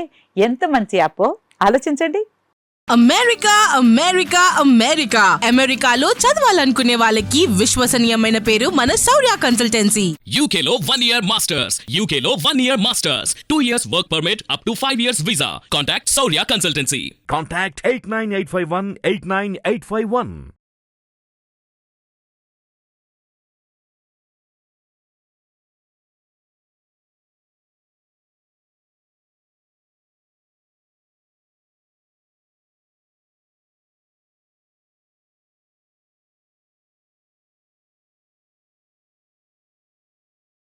ఎంత మంచి యాప్ ఆలోచించండి. అమెరికా అమెరికా అమెరికా అమెరికాలో చదవాలనుకునే వాళ్ళకి విశ్వసనీయమైన పేరు మన శౌర్య consultancy. UK Law 1 Year Masters. UK Law 1 Year Masters. 2 years work permit up to 5 years visa. Contact Saurya Consultancy. Contact 89851 89851.